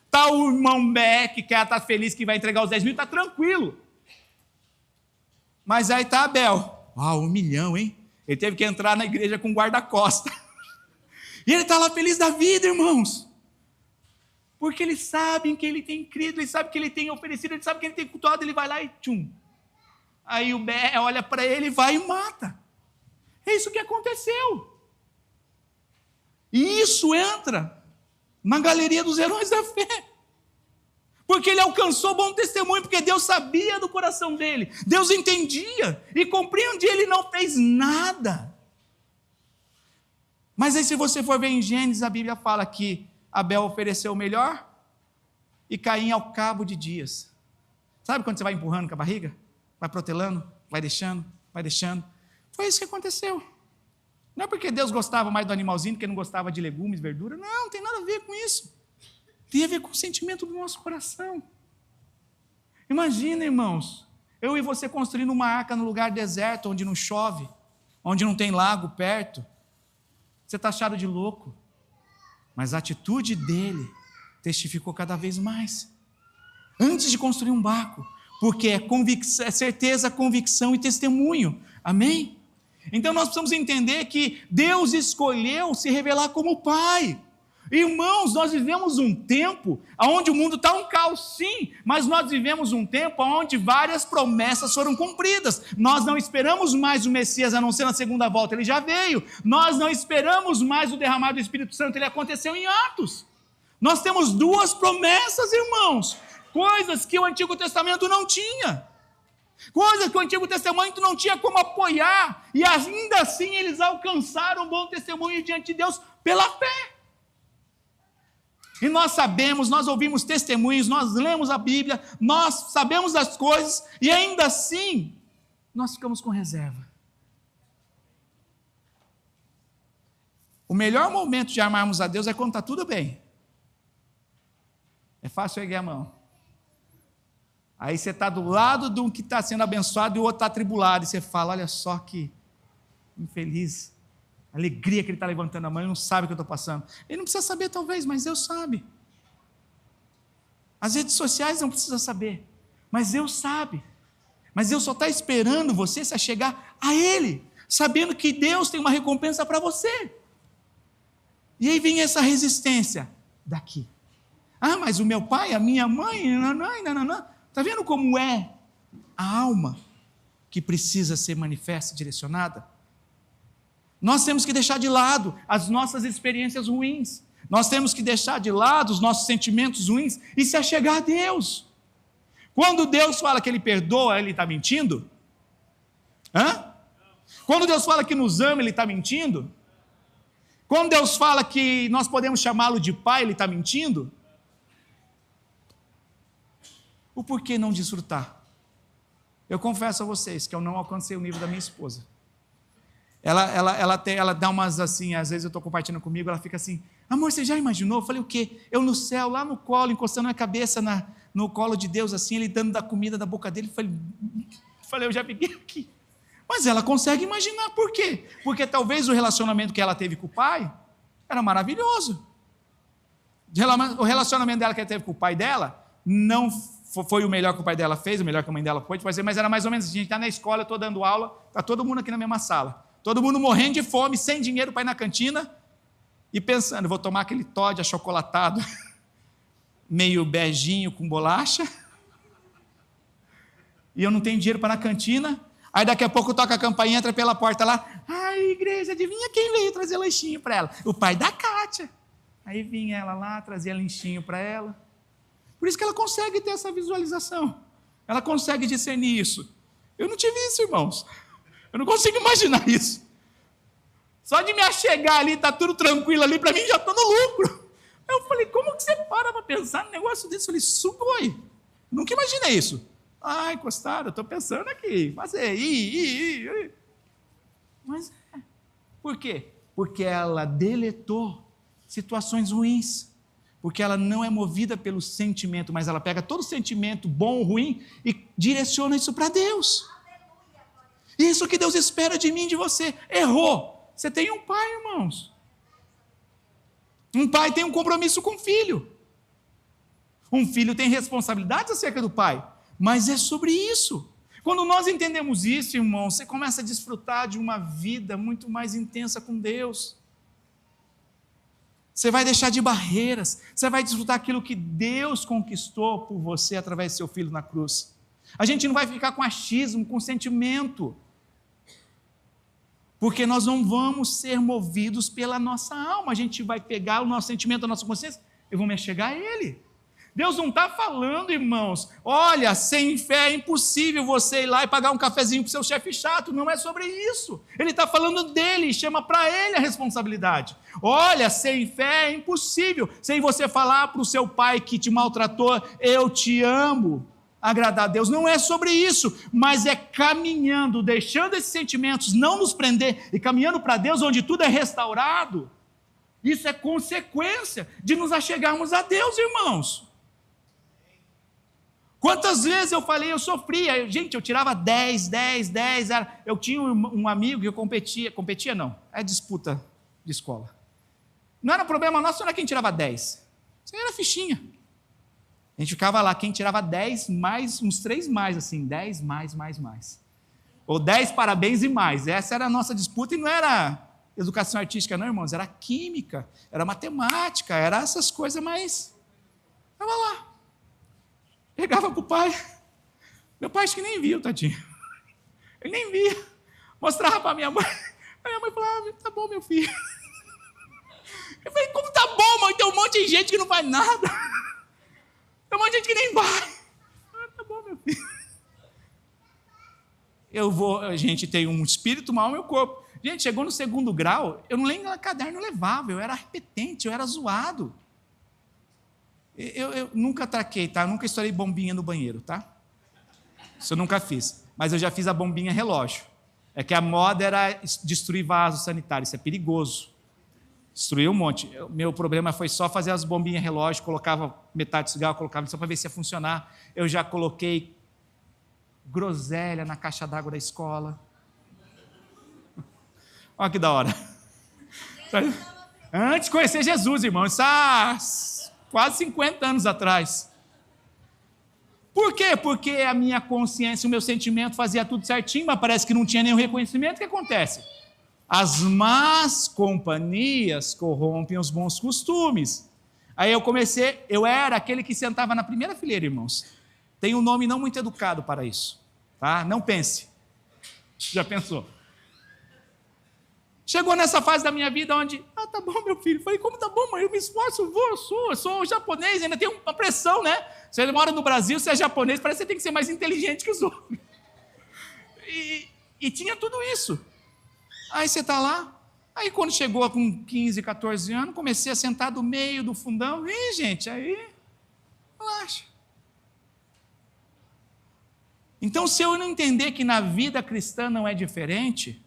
Está o irmão Bé, que quer estar feliz, que vai entregar os 10 mil, está tranquilo. Mas aí está Abel. 1 milhão, hein? Ele teve que entrar na igreja com guarda-costa. E ele está lá feliz da vida, irmãos. Porque eles sabem que ele tem crido, eles sabem que ele tem oferecido, eles sabem que ele tem cultuado, ele vai lá e tchum. Aí o Bé olha para ele, vai e mata. É isso que aconteceu. E isso entra na galeria dos heróis da fé. Porque ele alcançou bom testemunho, porque Deus sabia do coração dele. Deus entendia e compreendia, ele não fez nada. Mas aí se você for ver em Gênesis, a Bíblia fala que Abel ofereceu o melhor e Caim ao cabo de dias. Sabe quando você vai empurrando com a barriga? Vai protelando, vai deixando. Foi isso que aconteceu. Não é porque Deus gostava mais do animalzinho, porque não gostava de legumes, verdura. Não tem nada a ver com isso. Tem a ver com o sentimento do nosso coração. Imagina, irmãos, eu e você construindo uma arca no lugar deserto, onde não chove, onde não tem lago perto. Você está achado de louco. Mas a atitude dele testificou cada vez mais. Antes de construir um barco, porque é certeza, convicção e testemunho. Amém? Então nós precisamos entender que Deus escolheu se revelar como Pai. Irmãos, nós vivemos um tempo onde o mundo está um caos, sim, mas nós vivemos um tempo onde várias promessas foram cumpridas. Nós não esperamos mais o Messias, a não ser na segunda volta, ele já veio. Nós não esperamos mais o derramar do Espírito Santo, ele aconteceu em Atos. Nós temos 2 promessas, irmãos, coisas que o Antigo Testamento não tinha. Coisas que o Antigo Testamento não tinha como apoiar, e ainda assim eles alcançaram um bom testemunho diante de Deus pela fé. E nós sabemos, nós ouvimos testemunhos, nós lemos a Bíblia, nós sabemos das coisas, e ainda assim, nós ficamos com reserva. O melhor momento de amarmos a Deus é quando está tudo bem. É fácil erguer a mão. Aí você está do lado de um que está sendo abençoado e o outro está atribulado, e você fala, olha só que infeliz. Alegria que ele está levantando a mão, ele não sabe o que eu estou passando. Ele não precisa saber talvez, mas Deus sabe. As redes sociais não precisam saber, mas Deus sabe. Mas Deus só está esperando você se chegar a Ele, sabendo que Deus tem uma recompensa para você. E aí vem essa resistência daqui. Ah, mas o meu pai, a minha mãe, não. Está vendo como é a alma que precisa ser manifesta, direcionada? Nós temos que deixar de lado as nossas experiências ruins. Nós temos que deixar de lado os nossos sentimentos ruins e se achegar a Deus. Quando Deus fala que Ele perdoa, Ele está mentindo? Quando Deus fala que nos ama, Ele está mentindo? Quando Deus fala que nós podemos chamá-lo de pai, ele está mentindo? O porquê não desfrutar? Eu confesso a vocês que eu não alcancei o nível da minha esposa. Ela dá umas assim, às vezes eu estou compartilhando comigo, ela fica assim, amor, você já imaginou? Eu falei, o quê? Eu no céu, lá no colo, encostando a cabeça no colo de Deus, assim, ele dando da comida da boca dele, falei, eu já fiquei aqui. Mas ela consegue imaginar, por quê? Porque talvez o relacionamento que ela teve com o pai era maravilhoso. O relacionamento dela que ela teve com o pai dela não foi o melhor que o pai dela fez, o melhor que a mãe dela pôde fazer, mas era mais ou menos, a gente está na escola, eu estou dando aula, está todo mundo aqui na mesma sala, todo mundo morrendo de fome, sem dinheiro para ir na cantina, e pensando, vou tomar aquele Toddy achocolatado, meio beijinho com bolacha, e eu não tenho dinheiro para ir na cantina, aí daqui a pouco toca a campainha, entra pela porta lá, ai igreja, adivinha quem veio trazer lanchinho para ela? O pai da Kátia. Aí vinha ela lá, trazia lanchinho para ela. Por isso que ela consegue ter essa visualização. Ela consegue discernir isso. Eu não tive isso, irmãos. Eu não consigo imaginar isso. Só de me achegar ali, está tudo tranquilo ali, para mim já estou no lucro. Eu falei, como que você para pensar num negócio desse? Eu falei, sugoi. Nunca imaginei isso. Ah, encostado, eu estou pensando aqui. Fazer, Mas, por quê? Porque ela deletou situações ruins. Porque ela não é movida pelo sentimento, mas ela pega todo sentimento bom ou ruim e direciona isso para Deus. Isso que Deus espera de mim e de você. Errou. Você tem um pai, irmãos. Um pai tem um compromisso com o filho. Um filho tem responsabilidades acerca do pai. Mas é sobre isso. Quando nós entendemos isso, irmãos, você começa a desfrutar de uma vida muito mais intensa com Deus. Você vai deixar de barreiras, você vai desfrutar aquilo que Deus conquistou por você através do seu filho na cruz. A gente não vai ficar com achismo, com sentimento, porque nós não vamos ser movidos pela nossa alma, a gente vai pegar o nosso sentimento, a nossa consciência, e vou me achegar a Ele. Deus não está falando, irmãos, olha, sem fé é impossível você ir lá e pagar um cafezinho para o seu chefe chato, não é sobre isso. Ele está falando dele, chama para ele a responsabilidade. Olha, sem fé é impossível, sem você falar para o seu pai que te maltratou, eu te amo, agradar a Deus, não é sobre isso, mas é caminhando, deixando esses sentimentos não nos prender e caminhando para Deus onde tudo é restaurado. Isso é consequência de nos achegarmos a Deus, irmãos. Quantas vezes eu falei, eu sofria, gente, eu tirava 10, eu tinha um amigo que eu competia não, é disputa de escola. Não era problema nosso, não era quem tirava 10, isso aí era fichinha. A gente ficava lá, quem tirava 10 mais, uns 3 mais, assim, 10 mais. Ou 10 parabéns e mais, essa era a nossa disputa e não era educação artística não, irmãos, era química, era matemática, era essas coisas, mas estava lá. Pegava para o pai, meu pai acho que nem viu, tadinho, ele nem via, mostrava para minha mãe, a minha mãe falava, tá bom meu filho, eu falei, como tá bom mãe, tem um monte de gente que não faz nada, tem um monte de gente que nem vai, tá bom meu filho, a gente tem um espírito, uma alma e um corpo, gente, chegou no 2º grau, eu não lembro que caderno eu levava, eu era repetente, eu era zoado. Eu nunca traquei, tá? Eu nunca estourei bombinha no banheiro, tá? Isso eu nunca fiz. Mas eu já fiz a bombinha relógio. É que a moda era destruir vaso sanitário. Isso é perigoso. Destruiu um monte. Meu problema foi só fazer as bombinhas relógio, colocava metade do cigarro, colocava só para ver se ia funcionar. Eu já coloquei groselha na caixa d'água da escola. Olha que da hora. Antes de conhecer Jesus, irmão. Isso quase 50 anos atrás. Por quê? Porque a minha consciência, o meu sentimento fazia tudo certinho, mas parece que não tinha nenhum reconhecimento. O que acontece? As más companhias corrompem os bons costumes. Aí eu era aquele que sentava na primeira fileira, irmãos. Tem um nome não muito educado para isso, tá? Não pense. Já pensou? Chegou nessa fase da minha vida onde, tá bom, meu filho. Falei, como tá bom, mãe? Eu me esforço, eu sou japonês, ainda tem uma pressão, né? Você mora no Brasil, você é japonês, parece que você tem que ser mais inteligente que os outros. E tinha tudo isso. Aí você está lá, Aí quando chegou com 15, 14 anos, comecei a sentar do meio, do fundão, e gente, aí, relaxa. Então, se eu não entender que na vida cristã não é diferente,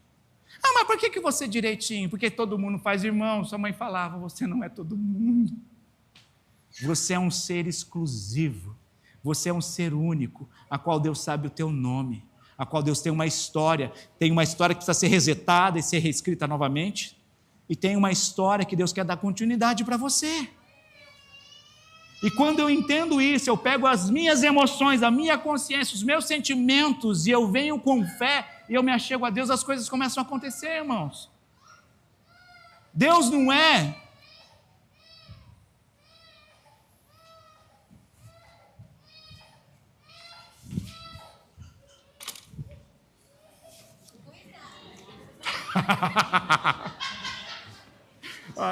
mas por que você direitinho? Porque todo mundo faz irmão, sua mãe falava, você não é todo mundo. Você é um ser exclusivo, você é um ser único, a qual Deus sabe o teu nome, a qual Deus tem uma história que precisa ser resetada e ser reescrita novamente, e tem uma história que Deus quer dar continuidade para você. E quando eu entendo isso, eu pego as minhas emoções, a minha consciência, os meus sentimentos, e eu venho com fé, e eu me achego a Deus, as coisas começam a acontecer, irmãos. Deus não é...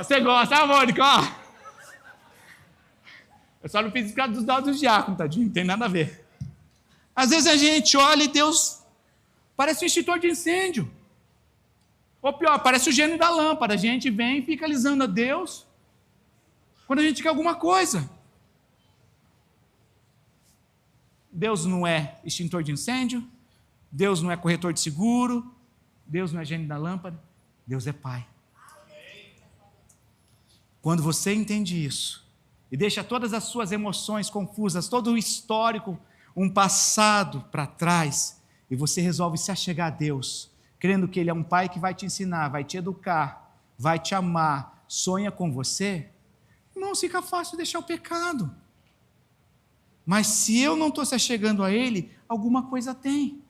Você gosta, Mônica? Eu só não fiz isso por causa dos dados dos diáconos, tadinho, não tem nada a ver. Às vezes a gente olha e Deus parece um extintor de incêndio. Ou pior, parece o gênio da lâmpada. A gente vem e fica alisando a Deus quando a gente quer alguma coisa. Deus não é extintor de incêndio, Deus não é corretor de seguro, Deus não é gênio da lâmpada, Deus é Pai. Quando você entende isso, e deixa todas as suas emoções confusas, todo o histórico, um passado para trás, e você resolve se achegar a Deus, crendo que Ele é um Pai que vai te ensinar, vai te educar, vai te amar, sonha com você, irmão, fica fácil deixar o pecado. Mas se eu não estou se achegando a Ele, alguma coisa tem.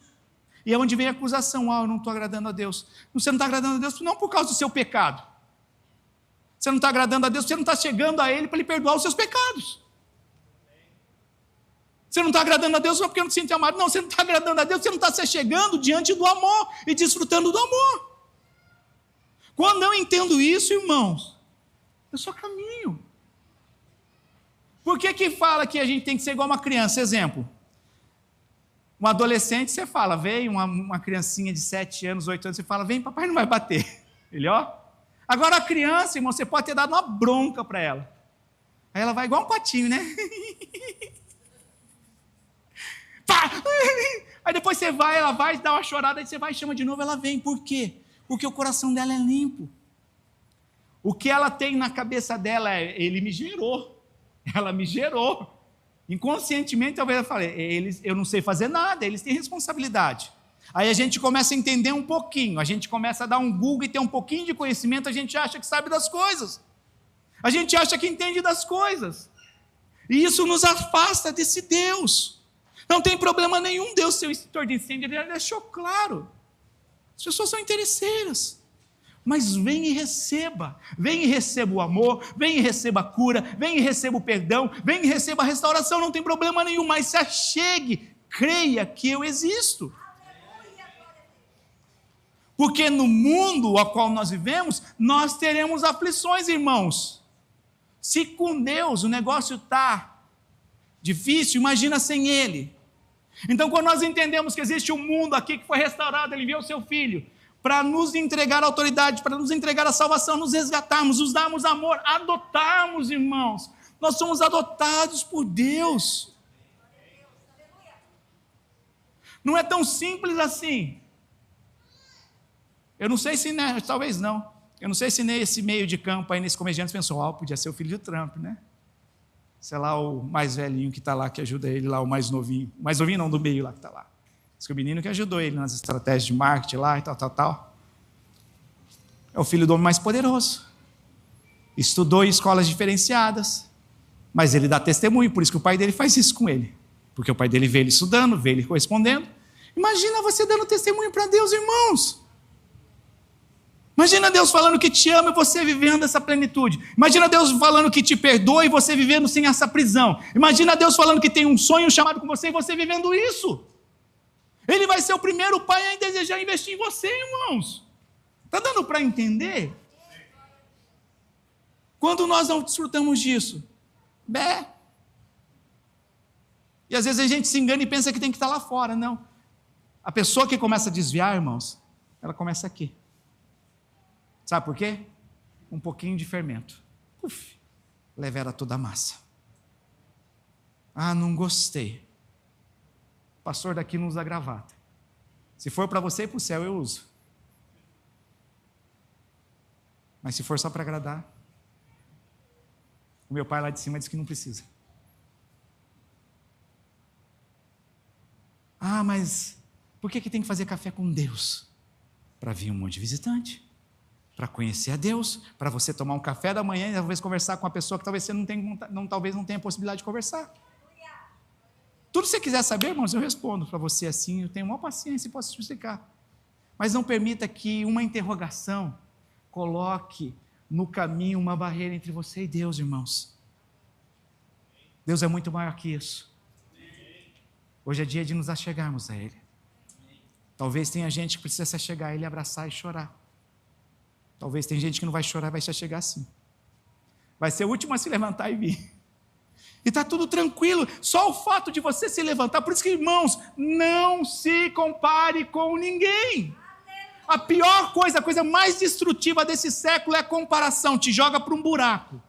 E é onde vem a acusação, eu não estou agradando a Deus. Você não está agradando a Deus não por causa do seu pecado. Você não está agradando a Deus, você não está chegando a Ele para Ele perdoar os seus pecados. Você não está agradando a Deus só porque não se sente amado. Não, você não está agradando a Deus, você não está se chegando diante do amor e desfrutando do amor. Quando eu entendo isso, irmãos, eu só caminho. Por que fala que a gente tem que ser igual uma criança? Exemplo, um adolescente, você fala, vem uma criancinha de 7 anos, 8 anos, você fala, vem, papai não vai bater. Ele, ó. Agora a criança, irmão, você pode ter dado uma bronca para ela. Aí ela vai igual um patinho, né? Pá! Aí depois você vai, ela vai, dá uma chorada, aí você vai e chama de novo, ela vem. Por quê? Porque o coração dela é limpo. O que ela tem na cabeça dela é, ele me gerou. Ela me gerou. Inconscientemente, talvez eu falei, eu não sei fazer nada, eles têm responsabilidade. Aí a gente começa a entender um pouquinho, a gente começa a dar um Google e ter um pouquinho de conhecimento, a gente acha que sabe das coisas. A gente acha que entende das coisas. E isso nos afasta desse Deus. Não tem problema nenhum Deus ser o extintor de incêndio, ele deixou claro. As pessoas são interesseiras. Mas vem e receba o amor, vem e receba a cura, vem e receba o perdão, vem e receba a restauração, não tem problema nenhum, mas se achegue, creia que eu existo. Porque no mundo ao qual nós vivemos, nós teremos aflições, irmãos. Se com Deus o negócio está difícil, imagina sem Ele. Então, quando nós entendemos que existe um mundo aqui que foi restaurado, Ele enviou o seu Filho, para nos entregar a autoridade, para nos entregar a salvação, nos resgatarmos, nos darmos amor, adotarmos, irmãos. Nós somos adotados por Deus. Não é tão simples assim. Eu não sei se, né, talvez não. Eu não sei se nesse meio de campo, aí nesse comediante, pensou, podia ser o filho de Trump, né? Sei lá, o mais velhinho que está lá, que ajuda ele lá, o mais novinho. O mais novinho não, do meio lá que está lá. Diz que o menino que ajudou ele nas estratégias de marketing lá e tal. É o filho do homem mais poderoso. Estudou em escolas diferenciadas. Mas ele dá testemunho, por isso que o pai dele faz isso com ele. Porque o pai dele vê ele estudando, vê ele correspondendo. Imagina você dando testemunho para Deus, irmãos. Imagina Deus falando que te ama e você vivendo essa plenitude. Imagina Deus falando que te perdoa e você vivendo sem essa prisão. Imagina Deus falando que tem um sonho chamado com você e você vivendo isso. Ele vai ser o primeiro pai a desejar investir em você, irmãos. Está dando para entender? Quando nós não desfrutamos disso? E às vezes a gente se engana e pensa que tem que estar lá fora. Não. A pessoa que começa a desviar, irmãos, ela começa aqui. Sabe por quê? Um pouquinho de fermento. Levera toda a massa. Ah, não gostei. O pastor daqui não usa gravata. Se for para você ir para o céu, eu uso. Mas se for só para agradar, o meu pai lá de cima disse que não precisa. Ah, mas por que tem que fazer café com Deus? Para vir um monte de visitante, para conhecer a Deus, para você tomar um café da manhã e talvez conversar com uma pessoa que talvez você talvez não tenha possibilidade de conversar. Tudo que você quiser saber, irmãos, eu respondo para você assim, eu tenho maior paciência e posso te explicar. Mas não permita que uma interrogação coloque no caminho uma barreira entre você e Deus, irmãos. Deus é muito maior que isso. Hoje é dia de nos achegarmos a Ele. Talvez tenha gente que precisa se achegar a Ele, abraçar e chorar. Talvez tenha gente que não vai chorar, vai se achegar sim. Vai ser o último a se levantar e vir. E está tudo tranquilo, só o fato de você se levantar. Por isso que, irmãos, não se compare com ninguém. A pior coisa, a coisa mais destrutiva desse século é a comparação, te joga para um buraco.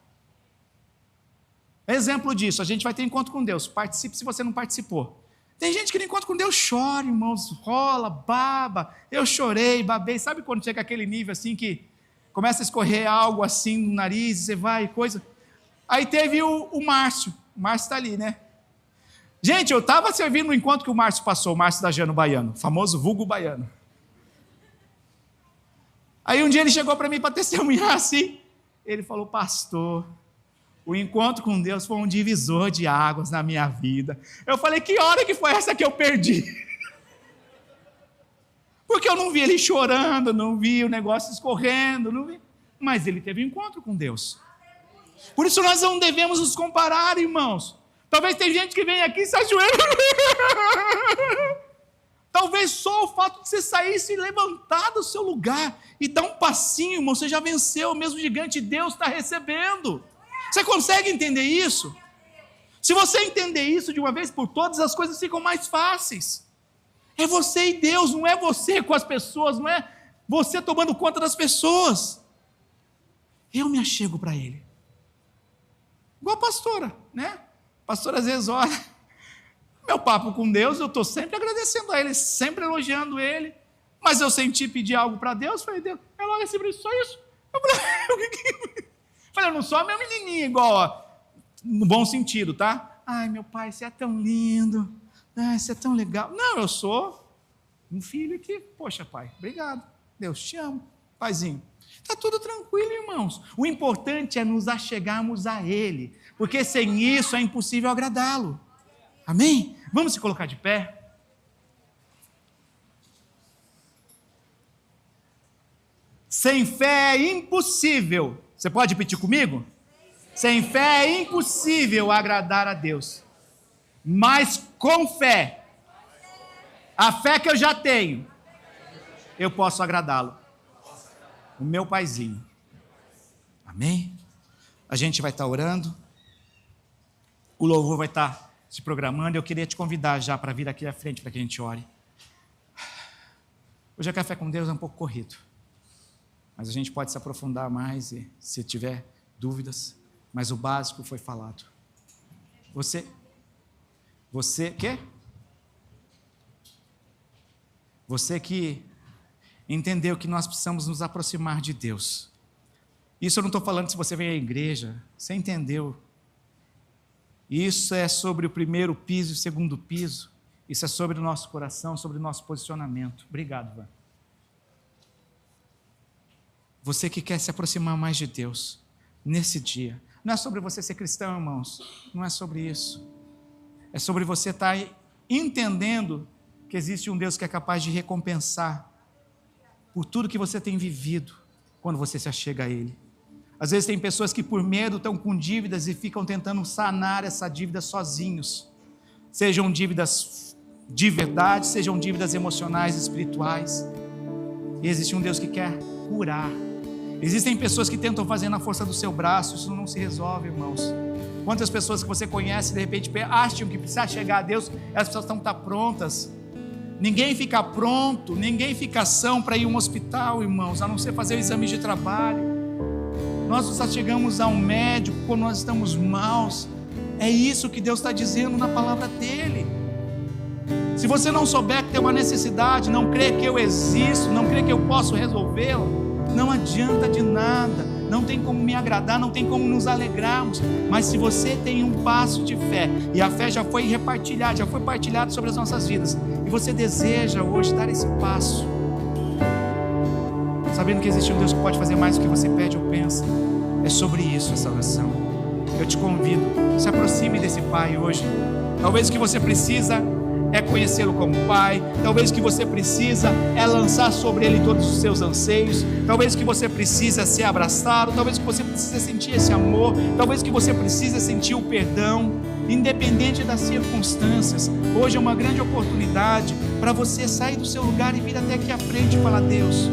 Exemplo disso, a gente vai ter encontro com Deus, participe se você não participou. Tem gente que no encontro com Deus chora, irmãos, rola, baba. Eu chorei, babei. Sabe quando chega aquele nível assim que começa a escorrer algo assim no nariz, você vai, coisa. Aí teve o Márcio. O Márcio está ali, né? Gente, eu estava servindo no encontro que o Márcio passou, o Márcio da Jano Baiano, famoso vulgo baiano. Aí um dia ele chegou para mim para testemunhar assim. Ele falou, pastor, o encontro com Deus foi um divisor de águas na minha vida. Eu falei, que hora que foi essa que eu perdi? Porque eu não vi ele chorando, não vi o negócio escorrendo, não vi. Mas ele teve um encontro com Deus. Por isso nós não devemos nos comparar, irmãos. Talvez tem gente que vem aqui e se ajoelha. Talvez só o fato de você sair e se levantar do seu lugar e dar um passinho, irmão, você já venceu, mesmo gigante Deus está recebendo. Você consegue entender isso? Se você entender isso de uma vez por todas, as coisas ficam mais fáceis. É você e Deus, não é você com as pessoas, não é você tomando conta das pessoas. Eu me achego para Ele. Igual a pastora, né? A pastora às vezes olha, meu papo com Deus, eu estou sempre agradecendo a Ele, sempre elogiando Ele, mas eu senti pedir algo para Deus, falei, Deus, ela olha assim para isso, só isso? Eu falei, eu não sou a minha menininha igual, ó, no bom sentido, tá? Ai, meu pai, você é tão lindo, ai, você é tão legal. Não, eu sou um filho que, poxa, pai, obrigado, Deus te amo, paizinho. Está tudo tranquilo, irmãos. O importante é nos achegarmos a Ele, porque sem isso é impossível agradá-lo. Amém? Vamos se colocar de pé? Sem fé é impossível. Você pode repetir comigo? Sem fé é impossível agradar a Deus. Mas com fé, a fé que eu já tenho, eu posso agradá-lo. O meu paizinho. Amém? A gente vai estar orando. O louvor vai estar se programando. Eu queria te convidar já para vir aqui à frente para que a gente ore. Hoje a Café com Deus é um pouco corrido. Mas a gente pode se aprofundar mais e, se tiver dúvidas. Mas o básico foi falado. Você, quê? Você que entendeu que nós precisamos nos aproximar de Deus. Isso eu não estou falando se você vem à igreja, você entendeu. Isso é sobre o primeiro piso e o segundo piso. Isso é sobre o nosso coração, sobre o nosso posicionamento. Obrigado, Van. Você que quer se aproximar mais de Deus, nesse dia. Não é sobre você ser cristão, irmãos. Não é sobre isso. É sobre você estar entendendo que existe um Deus que é capaz de recompensar por tudo que você tem vivido quando você se achega a Ele. Às vezes tem pessoas que por medo estão com dívidas e ficam tentando sanar essa dívida sozinhos. Sejam dívidas de verdade, sejam dívidas emocionais, espirituais. E existe um Deus que quer curar. Existem pessoas que tentam fazer na força do seu braço, isso não se resolve, irmãos. Quantas pessoas que você conhece, de repente, acham que precisa chegar a Deus, elas precisam estar prontas. Ninguém fica pronto, ninguém fica são para ir a um hospital, irmãos, a não ser fazer o exame de trabalho. Nós só chegamos a um médico quando nós estamos maus. É isso que Deus está dizendo na palavra dele. Se você não souber que tem uma necessidade, não crê que eu existo, não crê que eu posso resolvê-la, não adianta de nada, não tem como me agradar, não tem como nos alegrarmos. Mas se você tem um passo de fé, e a fé já foi repartilhada, já foi partilhada sobre as nossas vidas, e você deseja hoje dar esse passo, sabendo que existe um Deus que pode fazer mais do que você pede ou pensa, é sobre isso essa oração. Eu te convido, se aproxime desse Pai hoje. Talvez o que você precisa é conhecê-lo como Pai. Talvez o que você precisa é lançar sobre Ele todos os seus anseios. Talvez o que você precisa é ser abraçado. Talvez o que você precisa sentir esse amor. Talvez o que você precisa é sentir o perdão, independente das circunstâncias. Hoje é uma grande oportunidade para você sair do seu lugar e vir até aqui à frente e falar: Deus,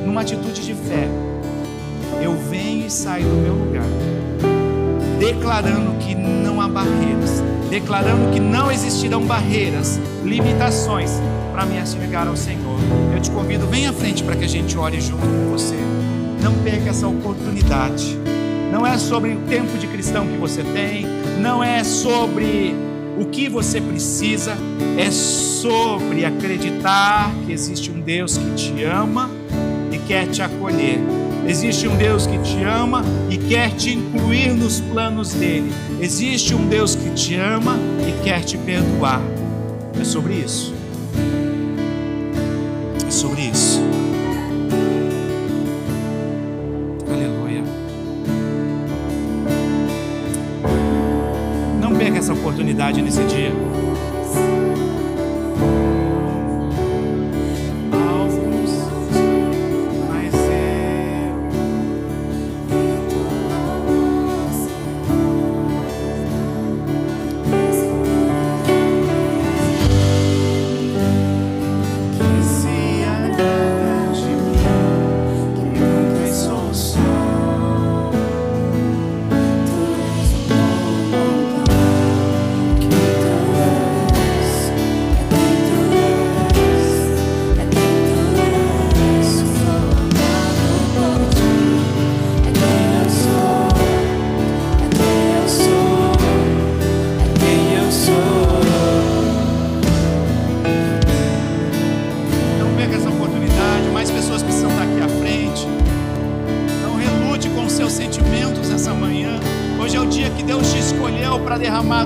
numa atitude de fé, eu venho e saio do meu lugar, declarando que não há barreiras, declarando que não existirão barreiras, limitações para me chegar ao Senhor. Eu te convido, vem à frente para que a gente ore junto com você. Não perca essa oportunidade. Não é sobre o tempo de cristão que você tem, não é sobre o que você precisa, é sobre acreditar que existe um Deus que te ama e quer te acolher. Existe um Deus que te ama e quer te incluir nos planos dele. Existe um Deus que te ama e quer te perdoar. É sobre isso. É sobre isso. Aleluia. Não perca essa oportunidade nesse dia.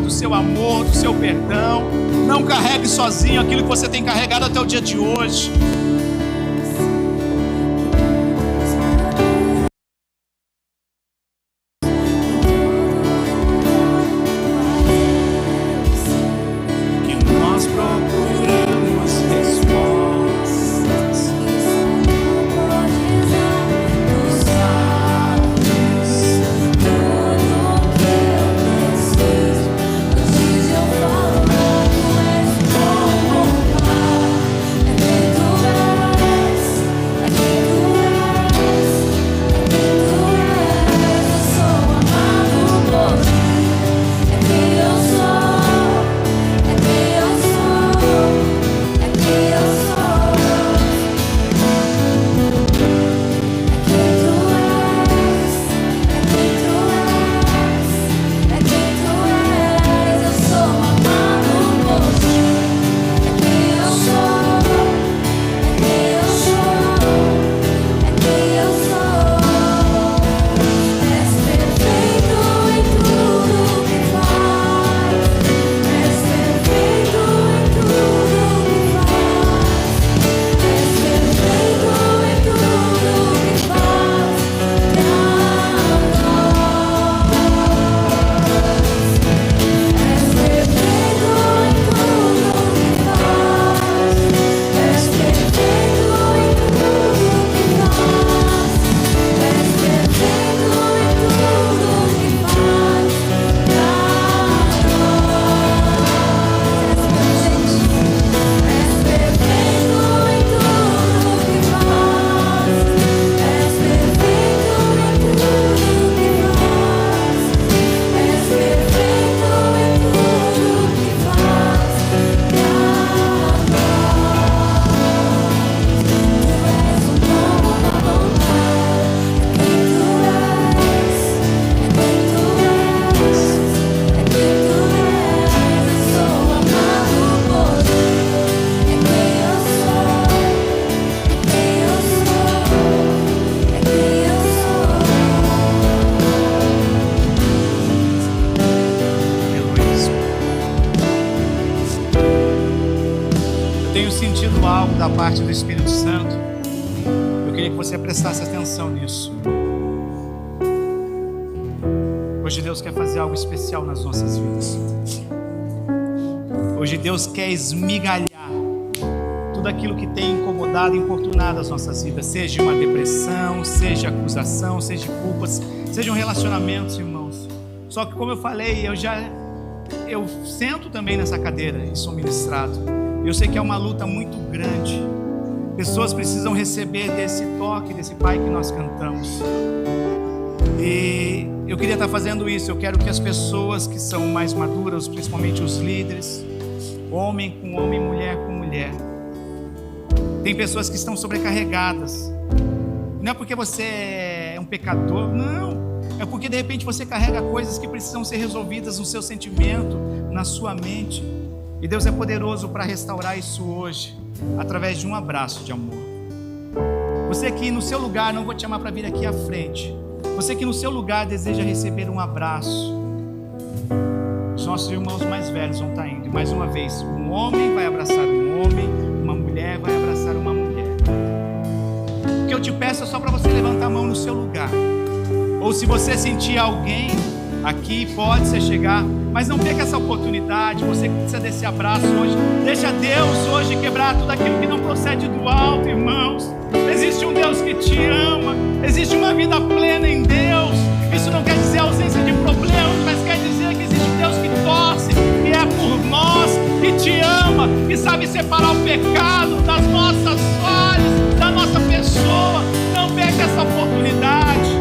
Do seu amor, do seu perdão. Não carregue sozinho aquilo que você tem carregado até o dia de hoje. Tu da parte do Espírito Santo. Eu queria que você prestasse atenção nisso. Hoje Deus quer fazer algo especial nas nossas vidas. Hoje Deus quer esmigalhar tudo aquilo que tem incomodado e importunado as noas vidas, seja uma depressão, seja acusação, seja culpas, sejam relacionamentos, irmãos. Só que, como eu falei, eu sento também nessa cadeira e sou ministrado. Eu sei que é uma luta muito grande. Pessoas precisam receber desse toque, desse Pai que nós cantamos. E eu queria estar fazendo isso. Eu quero que as pessoas que são mais maduras, principalmente os líderes, homem com homem, mulher com mulher. Tem pessoas que estão sobrecarregadas. Não é porque você é um pecador, não. É porque de repente você carrega coisas que precisam ser resolvidas no seu sentimento, na sua mente. E Deus é poderoso para restaurar isso hoje, através de um abraço de amor. Você que no seu lugar, não vou te chamar para vir aqui à frente. Você que no seu lugar deseja receber um abraço. Os nossos irmãos mais velhos vão estar indo. E mais uma vez, um homem vai abraçar um homem, uma mulher vai abraçar uma mulher. O que eu te peço é só para você levantar a mão no seu lugar. Ou se você sentir alguém aqui, pode você chegar, mas não perca essa oportunidade. Você que precisa desse abraço hoje, deixa Deus hoje quebrar tudo aquilo que não procede do alto, irmãos. Existe um Deus que te ama, existe uma vida plena em Deus. Isso não quer dizer ausência de problemas, mas quer dizer que existe um Deus que torce, que é por nós, que te ama, que sabe separar o pecado das nossas falhas, da nossa pessoa. Não perca essa oportunidade.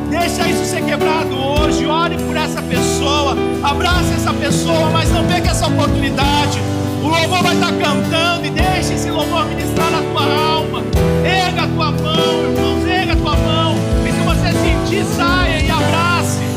Deixa isso ser quebrado hoje. Ore por essa pessoa, abrace essa pessoa, mas não perca essa oportunidade. O louvor vai estar cantando e deixe esse louvor ministrar na tua alma. Erga a tua mão, irmãos, erga a tua mão. E se você sentir, saia e abrace.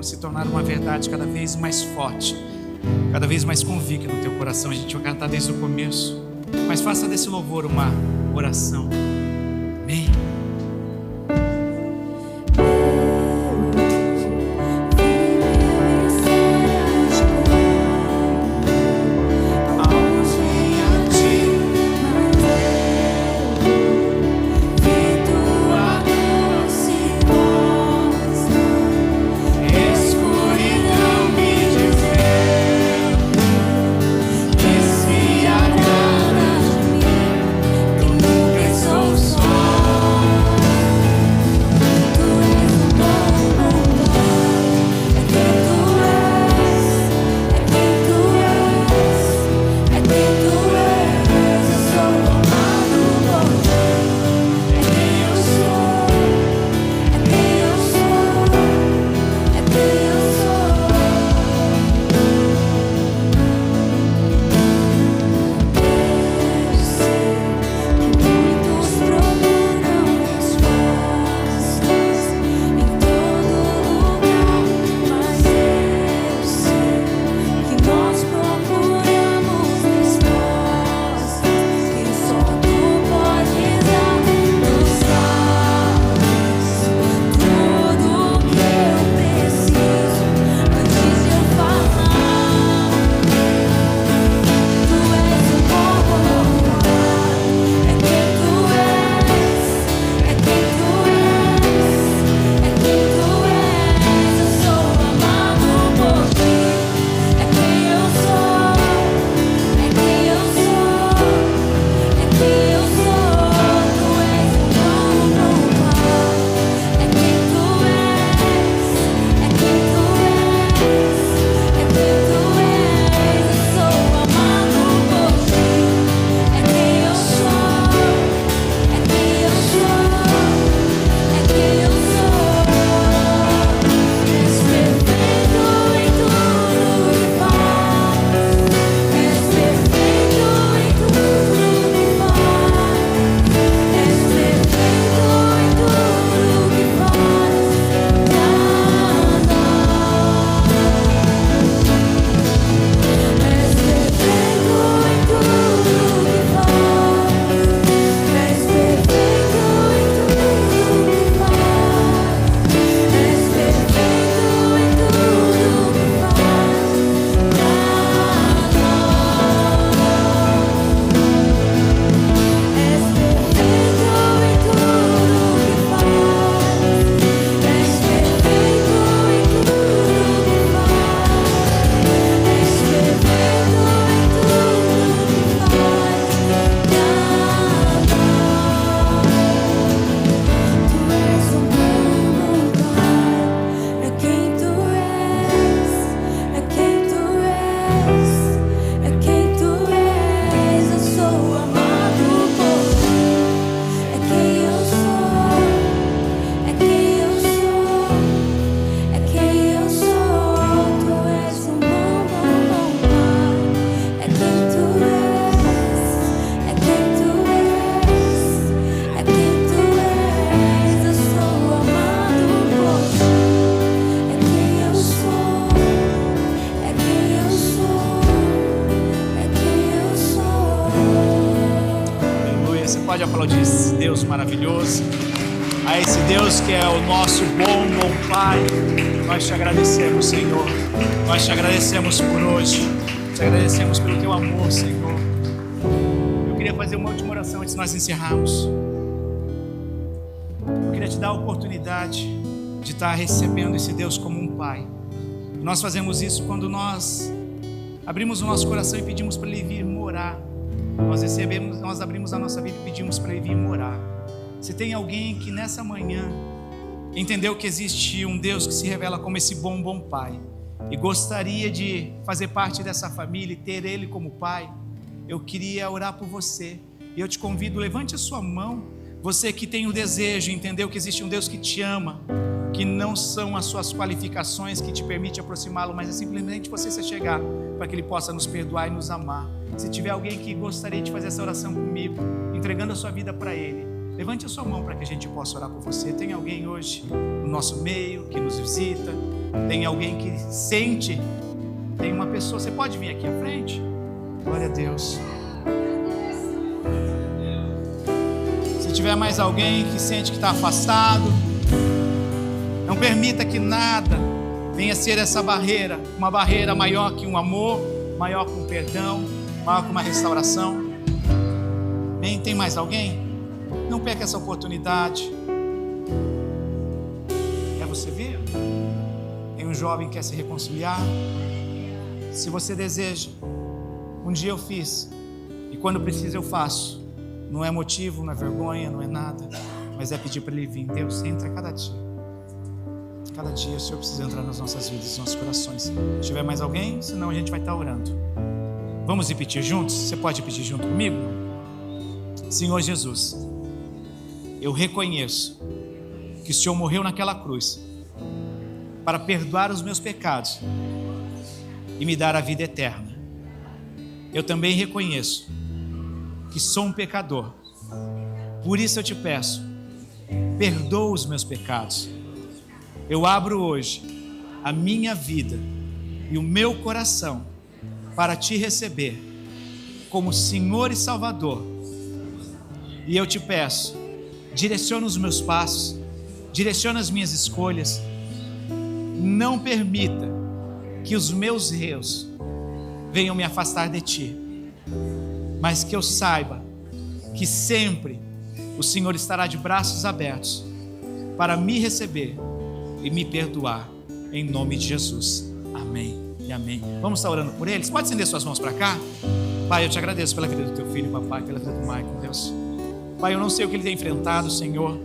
Se tornar uma verdade cada vez mais forte, cada vez mais convicta no teu coração. A gente vai cantar desde o começo, mas faça desse louvor uma oração. Amém. Escuridão me desvela. Você pode aplaudir esse Deus maravilhoso, a esse Deus que é o nosso bom Pai. Nós te agradecemos, Senhor. Nós te agradecemos por hoje. Te agradecemos pelo teu amor, Senhor. Eu queria fazer uma última oração antes de nós encerrarmos. Eu queria te dar a oportunidade de estar recebendo esse Deus como um Pai. Nós fazemos isso quando nós abrimos o nosso coração e pedimos para Ele vir morar. Nós abrimos a nossa vida e pedimos para Ele vir morar. Se tem alguém que nessa manhã entendeu que existe um Deus que se revela como esse bom Pai e gostaria de fazer parte dessa família e ter Ele como Pai, eu queria orar por você. E eu te convido, levante a sua mão. Você que tem o desejo, entendeu que existe um Deus que te ama, que não são as suas qualificações que te permite aproximá-lo, mas é simplesmente você se chegar para que Ele possa nos perdoar e nos amar. Se tiver alguém que gostaria de fazer essa oração comigo, entregando a sua vida para Ele, levante a sua mão para que a gente possa orar por você. Tem alguém hoje no nosso meio que nos visita? Tem alguém que sente? Tem uma pessoa, você pode vir aqui à frente? Glória a Deus. Se tiver mais alguém que sente que está afastado, não permita que nada venha ser essa barreira, uma barreira maior que um amor, maior que um perdão, maior que uma restauração. Bem, tem mais alguém? Não perca essa oportunidade. Quer você vir? Tem um jovem que quer se reconciliar. Se você deseja, um dia eu fiz, e quando precisa eu faço. Não é motivo, não é vergonha, não é nada, mas é pedir para Ele vir. Deus, entra cada dia. Cada dia o Senhor precisa entrar nas nossas vidas, nos nossos corações. Se tiver mais alguém, senão a gente vai estar orando. Vamos repetir juntos? Você pode repetir junto comigo? Senhor Jesus, eu reconheço que o Senhor morreu naquela cruz para perdoar os meus pecados e me dar a vida eterna. Eu também reconheço que sou um pecador. Por isso eu te peço, perdoa os meus pecados. Eu abro hoje a minha vida e o meu coração para te receber como Senhor e Salvador. E eu te peço, direciona os meus passos, direciona as minhas escolhas. Não permita que os meus erros venham me afastar de ti, mas que eu saiba que sempre o Senhor estará de braços abertos para me receber e me perdoar, em nome de Jesus. Amém e amém. Vamos estar orando por eles? Pode estender suas mãos para cá? Pai, eu te agradeço pela vida do teu filho, papai, pela vida do Michael, Deus. Pai, eu não sei o que ele tem enfrentado, Senhor,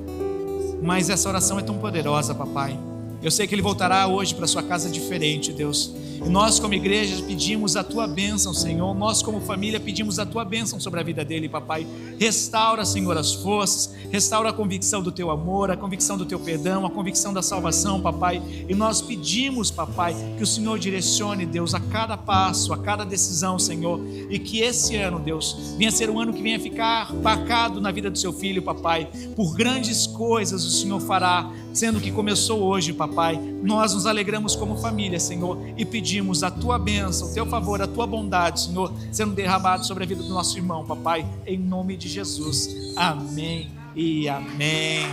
mas essa oração é tão poderosa, papai. Eu sei que ele voltará hoje para sua casa diferente, Deus. E nós como igreja pedimos a tua bênção, Senhor. Nós como família pedimos a tua bênção sobre a vida dele, papai. Restaura, Senhor, as forças. Restaura a convicção do teu amor, a convicção do teu perdão, a convicção da salvação, papai. E nós pedimos, papai, que o Senhor direcione, Deus, a cada passo, a cada decisão, Senhor. E que esse ano, Deus, venha ser um ano que venha ficar marcado na vida do seu filho, papai. Por grandes coisas o Senhor fará, sendo que começou hoje, papai. Nós nos alegramos como família, Senhor, e pedimos a tua bênção, o teu favor, a tua bondade, Senhor, sendo derramado sobre a vida do nosso irmão, papai, em nome de Jesus. Amém e amém.